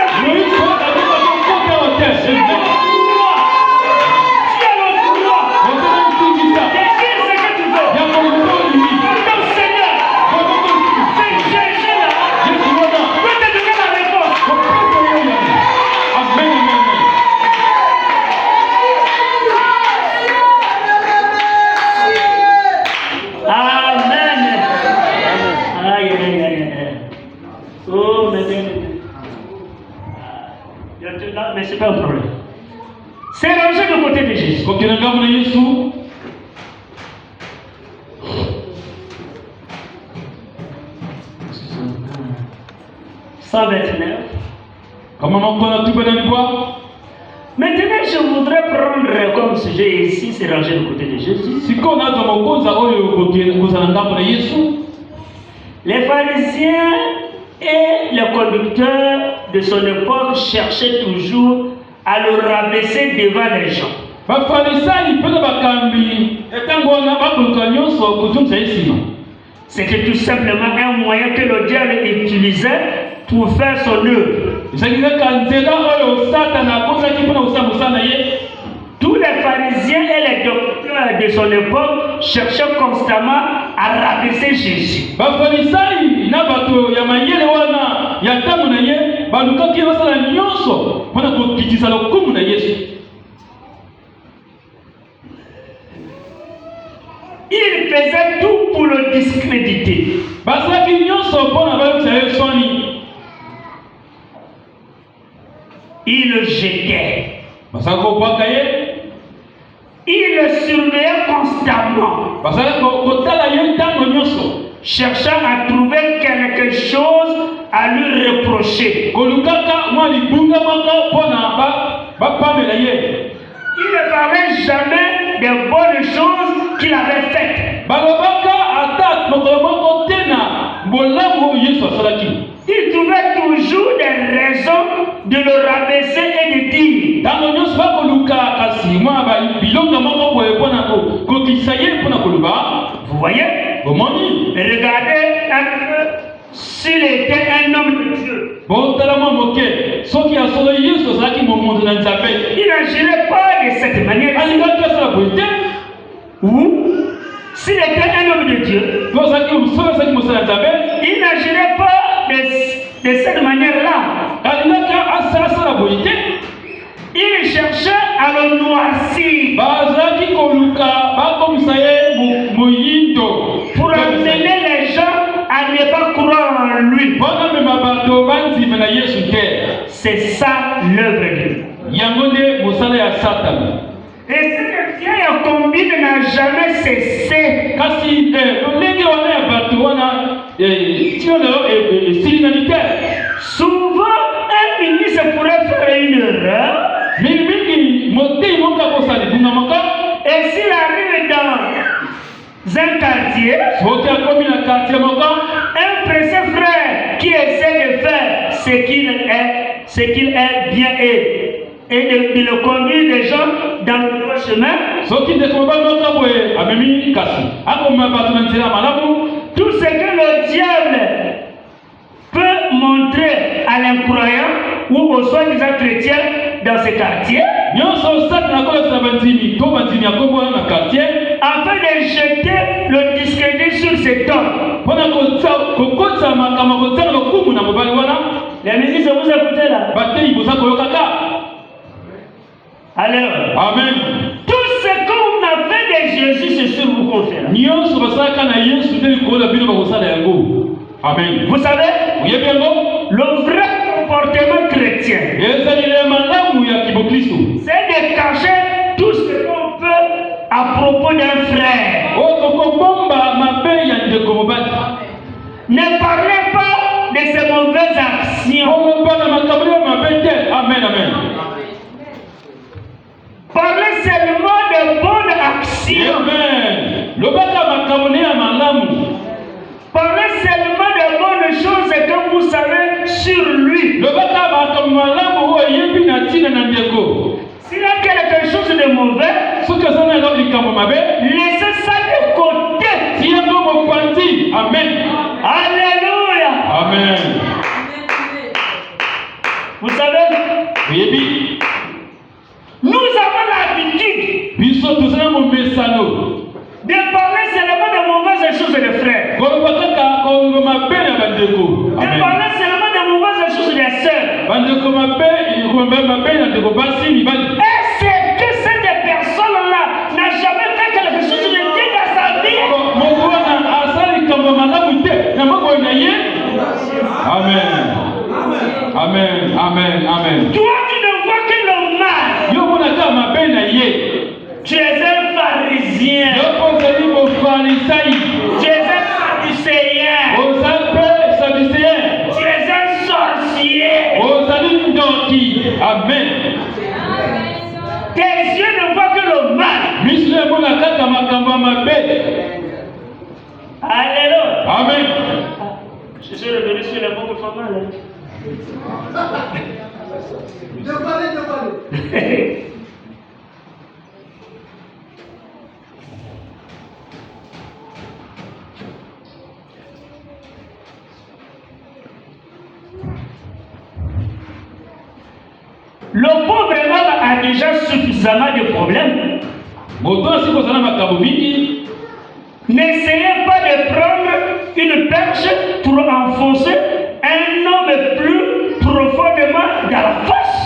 mais c'est pas un problème. C'est rangé de côté de Jésus. 129. Kama mko na tupe ndani kwa comme sujet ici, c'est rangé du côté de Jésus. Les pharisiens et les conducteurs de son époque cherchaient toujours à le rabaisser devant les gens. C'était tout simplement un moyen que le diable utilisait pour faire son œuvre. Tous les pharisiens et les docteurs de son époque cherchaient constamment à rabaisser Jésus. Il faisait tout pour le discréditer. Il le jetait. Il le surveillait constamment, cherchant à trouver quelque chose à lui reprocher. Il ne parlait jamais des bonnes choses qu'il avait faites. Il trouvait toujours des raisons de le rabaisser et de dire. Vous voyez? Regardez un peu s'il était un homme de Dieu. Il n'agirait pas de cette manière. Ou s'il était un homme de Dieu, il n'agirait pas de cette manière-là. Il cherchait à le noircir pour amener les gens à ne pas croire en lui. C'est ça l'œuvre de Dieu. Et cette vieille combine n'a jamais cessé. Souvent, un ministre pourrait faire une erreur. Et s'il arrive dans un quartier, un précieux frère qui essaie de faire ce qu'il est bien et de le conduire les gens dans le droit chemin, tout ce que le diable peut montrer à l'incroyant ou aux soi-disant chrétiens dans ce quartier, afin de jeter le discrédit sur cet homme. Les ministres, vous écoutez là? Alors, amen. Tout ce qu'on a fait de Jésus, c'est sur vous qu'on fait. Amen. Vous savez, le vrai comportement chrétien, c'est de cacher tout ce qu'on peut à propos d'un frère. Ne parlez pas de ses mauvaises actions. Amen, amen. Parlez seulement de bonnes actions. Amen. Parlez seulement de bonnes choses que vous savez sur lui. S'il y a quelque chose de mauvais, laissez ça de côté. Amen. Alléluia. Amen. Vous savez, nous avons l'habitude de parler seulement de mauvaises choses des frères. De parler seulement de mauvaises choses des sœurs. Est-ce que cette personne-là n'a jamais fait quelque chose de bien dans sa vie? Amen. Amen. Amen. Amen. Toi, tu ne vois que le mal. Tu es un pharisien. Tu es un sadducéen. Tu es un sorcier. Amen. Tes yeux ne voient Alléluia. Amen. Je suis revenu sur les mots qui font mal. Le pauvre homme a déjà suffisamment de problèmes. N'essayez pas de prendre une perche pour enfoncer un homme plus profondément dans la face.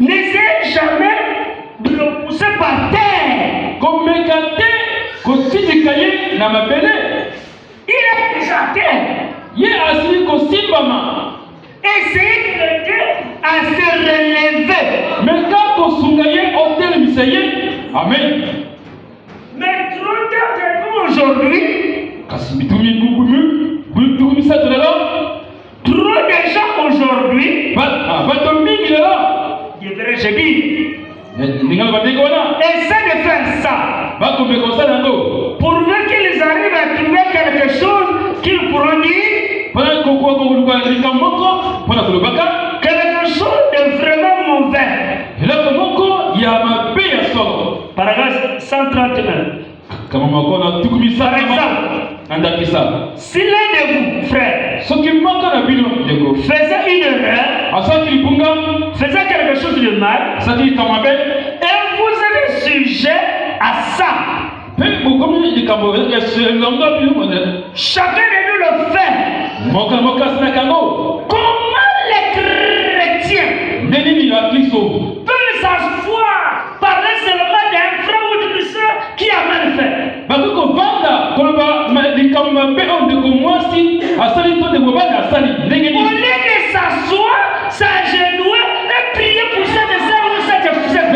N'essayez jamais de le pousser par terre. Il est déjà à terre. Essayez de l'aider à se relever. Amen. Mais trop de nous aujourd'hui, trop de gens aujourd'hui, je dis, essaient de faire ça. Pourvu qu'ils arrivent à trouver quelque chose qu'ils pourront dire, quelque chose de vraiment mauvais. Paragraphe 131. Par exemple, si l'un de vous, frère, faisait une erreur, faisait quelque chose de mal, et vous êtes sujet à ça, chacun de nous le fait. Comment les chrétiens peuvent s'asseoir, parler seulement d'un frère ou d'une soeur qui a mal fait? Au lieu de s'asseoir, s'agenouiller et prier pour cette soeur ou cette frère.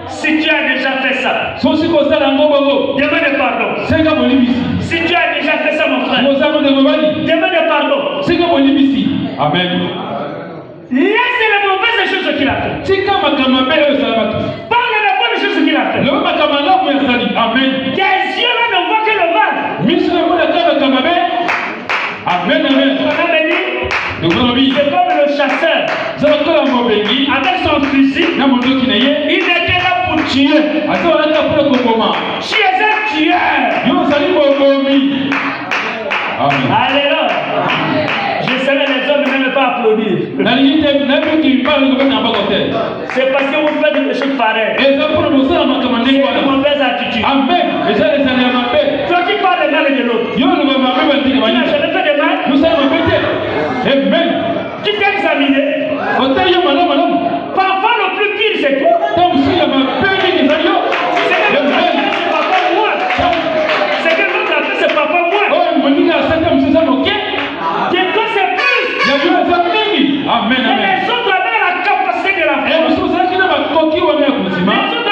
Si tu as déjà fait ça, demande pardon. Si tu as déjà fait ça, mon frère, demande pardon. Amen. Laisse les mauvaises choses qu'il a fait. Parle des bonnes choses qu'il a fait. Amen. Tes yeux là ne voient que le mal. Amen. C'est comme le chasseur. Avec son fusil, il était là pour tuer. Tu es un tueur. Alléluia. Je savais les hommes n'aiment pas applaudir. C'est parce que vous faites des choses pareilles. C'est une mauvaise attitude. Toi qui parles mal de l'autre, tu n'as jamais fait de mal. Tu t'es examiné. Parfois le plus pire c'est toi. C'est que l'autre a fait, c'est parfois moi. Que toi c'est plus. Amen. Et les autres avaient la capacité de la foi. Les autres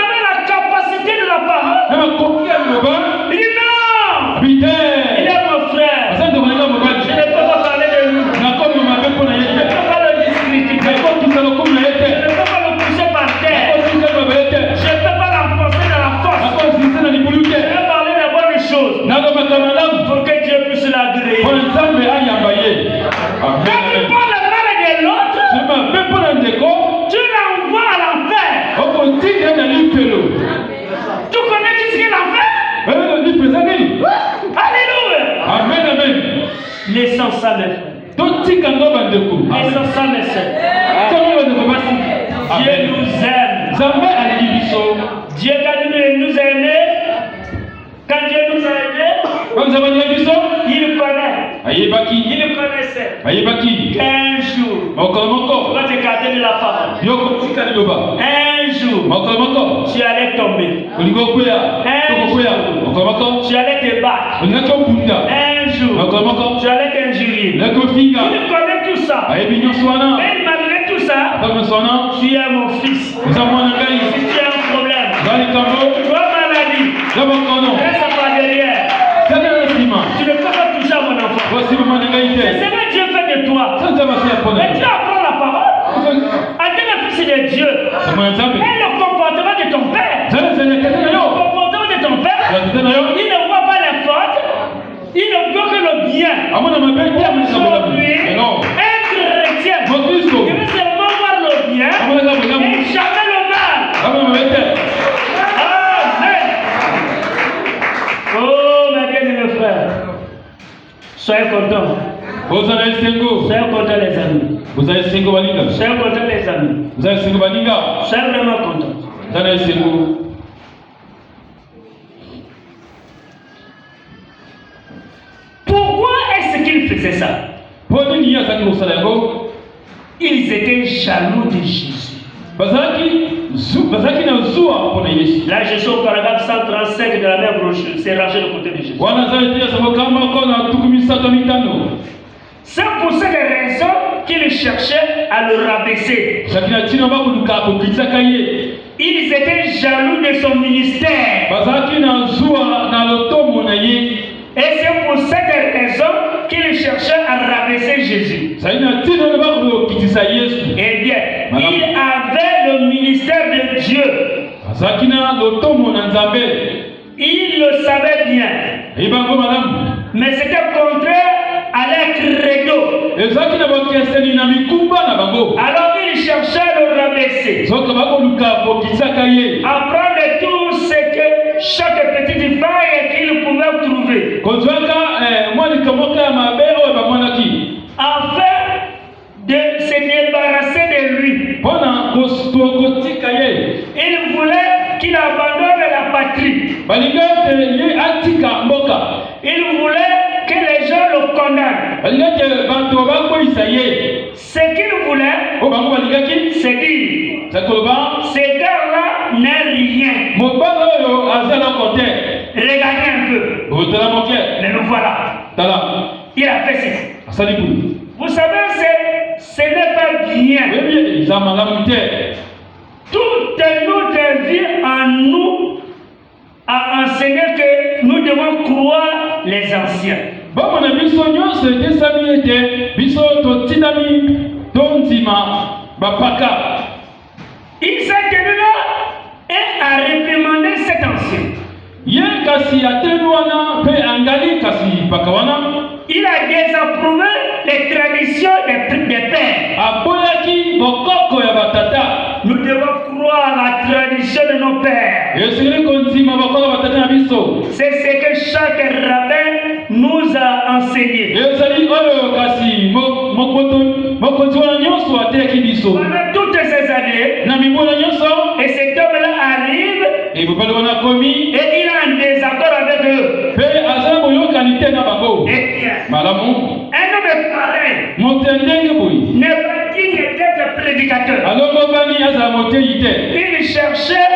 avaient la capacité de la parole. Il dit non. Il est mon frère. Je ne peux pas parler de lui. Je ne peux pas le discréditer. Je ne peux pas le pousser par terre. Je ne peux pas l'enfoncer dans la force. Je vais parler de bonnes choses pour que Dieu puisse l'agréer. Quand tu parles mal de l'autre, tu l'envoies à l'enfer. Tu connais tout ce qu'il a fait? Alléluia. Amen. Laissons ça, mes frères. Laissons ça, mes soeurs. Dieu nous aime. Dieu, quand il nous a aimés, quand Dieu nous a aimés, il connaît. Il connaissait qu'un jour, tu vas te garder de la parole. Un jour, tu allais tomber. Un jour, tu allais te battre. Un jour, tu allais t'injurier. Il connaît tout ça. Et malgré tout ça, tu es mon fils. Si tu as un problème, tu as maladie, reste à pas derrière. Tu ne peux pas le comportement de ton père. Le comportement de ton père, il ne voit pas la faute, il ne voit que le bien. Aujourd'hui, un chrétien, il veut seulement voir le bien et jamais le mal. Amen. Oh, ma bien-aimée frère, soyez contents. Soyez contents les amis. Soyez contents les amis. Soyez vraiment contents. Pourquoi est-ce qu'ils faisaient ça? Ils étaient jaloux de Jésus. Là, je suis au paragraphe 135 de la même brochure. C'est rangé de côté de Jésus. C'est pour cette raison qu'ils cherchaient à le rabaisser. Ils étaient jaloux de son ministère. Et c'est pour cette raison qu'ils cherchaient à rabaisser Jésus. Eh bien, il avait le ministère de Dieu. Il le savait bien. Mais c'était contraire à leur credo. Alors il cherchait à le rabaisser. Apprendre tout ce que chaque petite faille qu'il pouvait trouver. Afin de se débarrasser de lui. Il voulait qu'il abandonne la patrie. Il voulait que les gens le condamnent. Ce qu'il voulait, c'est dire, ces gars-là n'est rien. Regardez un peu. Mais nous voilà. Il a fait ça. Vous savez, ce n'est pas bien. Toute notre vie en nous a enseigné que nous devons croire les anciens. Il s'est tenu là et a réprimandé cet ancien. Il a désapprouvé les traditions des pères. Nous devons croire à la tradition de nos pères. C'est ce que chaque rabbin nous a enseigné. Pendant toutes ces années, et cet homme-là arrive et il est en désaccord avec eux. Eh bien, un homme pareil n'est pas digne d'être prédicateur. Il cherchait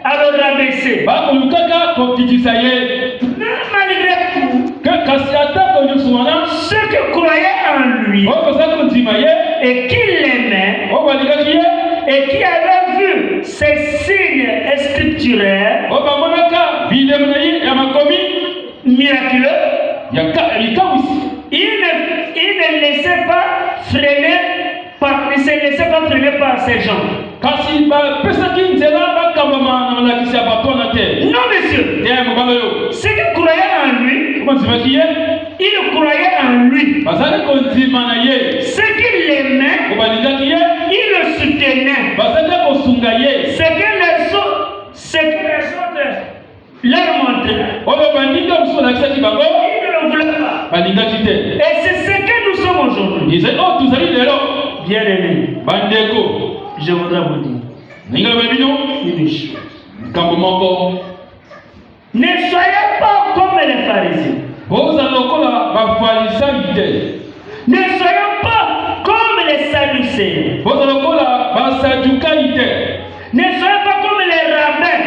à le rabaisser. Mais malgré tout, ceux qui croyaient en lui et qui l'aimaient et qui avaient vu ces signes scripturaires miraculeux, il ne laissait pas freiner par ces gens. Non, monsieur. Ceux qui croyaient en lui, il croyait en lui. Ceux qui l'aimaient, il le soutenait. Ce que les autres leur montraient, il ne le voulait pas. Et c'est ce que nous sommes aujourd'hui. Bien aimé, je voudrais vous dire une chose. Ne soyez pas comme les pharisiens. Ne soyez pas comme les sadducéens. Ne soyez pas comme les rabbins.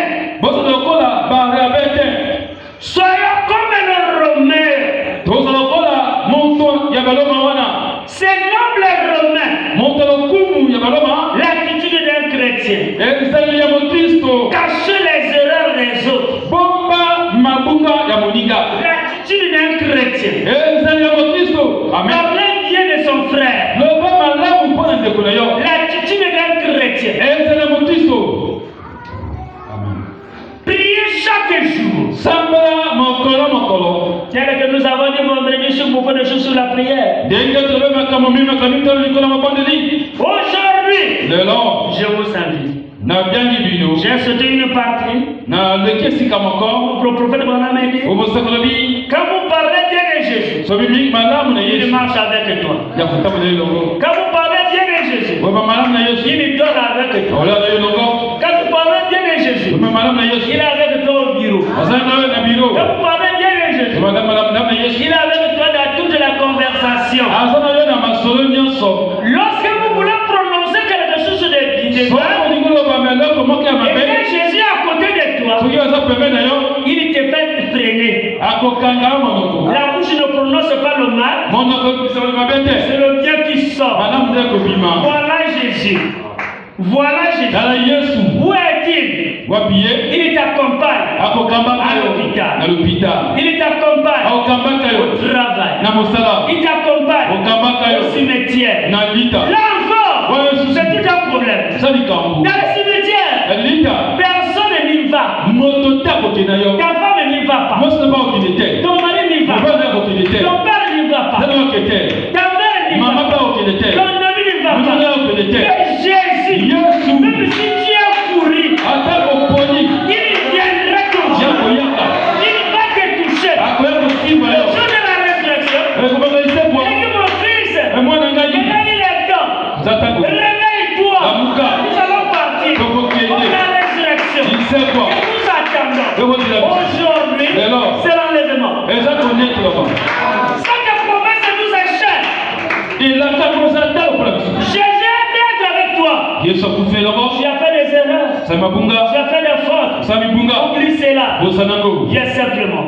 Soyez comme les romains. Ces nobles romains, l'attitude d'un chrétien, cacher les erreurs des autres. L'attitude d'un chrétien, parler bien de son frère. L'attitude d'un chrétien, Tel que nous avons dit vendredi sur beaucoup de choses sur la prière. Aujourd'hui, je vous invite. J'ai sauté une partie. Le prophète Branham a dit, quand vous parlez bien de Jésus, il marche avec toi. Quand vous parlez bien de Jésus, il dort avec toi. Quand vous parlez bien de Jésus, il est avec toi au bureau. Quand vous parlez bien de Jésus, il est avec toi dans toute la conversation. Lorsque vous voulez prononcer quelque chose de bien, et Jésus est à côté de toi, il te fait freiner. La bouche ne prononce pas le mal, c'est le bien qui sort. Voilà Jésus. Voilà Jésus. Où est-il? Il t'accompagne à l'hôpital. Il t'accompagne au travail. Il t'accompagne au cimetière. L'enfant, c'est tout un problème. Dans le cimetière, personne n'y va. Ta femme n'y va pas. Ton mari n'y va pas. Ton père n'y va pas. Ta mère n'y va pas. Ton ami n'y va pas. Et Jésus, même si tu as couru, il viendra te toucher. Il va te toucher. Le jour de la résurrection, et que mon fils, il est temps. Réveille-toi. Nous allons partir pour la résurrection. Et nous attendons. Aujourd'hui, c'est l'enlèvement. Cette promesse nous est chère. Jésus est avec toi. Tu as fait des erreurs. Tu as fait des fautes. Oublie cela. Viens simplement.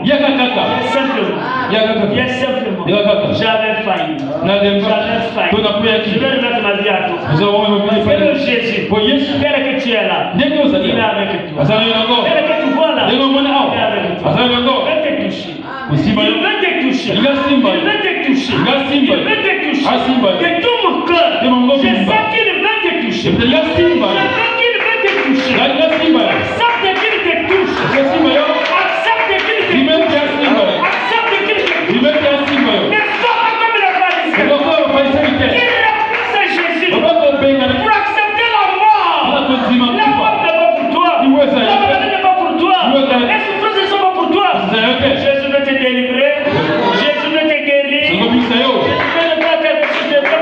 J'avais failli. Je vais remettre ma vie à toi. C'est le Jésus. Quel que tu es là, il est avec toi. Quel que tu vois là, il est avec toi. Il veut te toucher. Il veut te toucher. De tout mon cœur, je sais qu'il veut te toucher. Je sais qu'il veut te toucher. Accepte qu'il te touche. Accepte qu'il te touche. Accepte qu'il te touche. Ne sois pas comme le pharisien. Qui refuse Jésus pour accepter la mort. La mort n'est pas pour toi. La maladie n'est pas pour toi. Les souffrances ne sont pas pour toi. Jésus veut te délivrer. Jésus veut te guérir. Jésus veut te faire quelque chose de bon.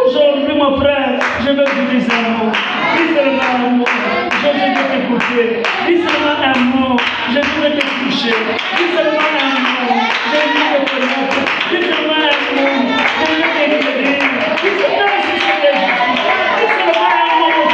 Aujourd'hui, mon frère, je veux vous dire un mot. Dis seulement un mot. Je veux t'écouter. Dis seulement un mot. Je veux te toucher. Dis seulement un mot. Je veux te connaître. Dis seulement un mot. Je veux te guérir. Dis seulement si c'est des gens. Dis seulement un mot.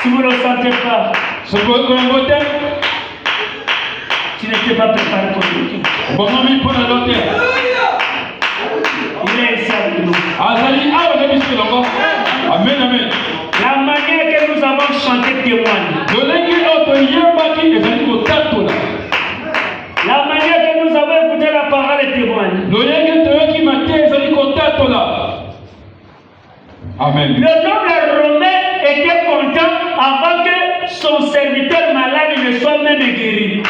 Si vous ne le sentez pas, tu n'étais pas préparé pour le tout. Il est ici avec nous. Amen, amen. La manière que nous avons chanté témoigne. La manière que nous avons écouté la parole témoigne. Amen. Le noble Romain était content avant que son serviteur malade ne soit même guéri.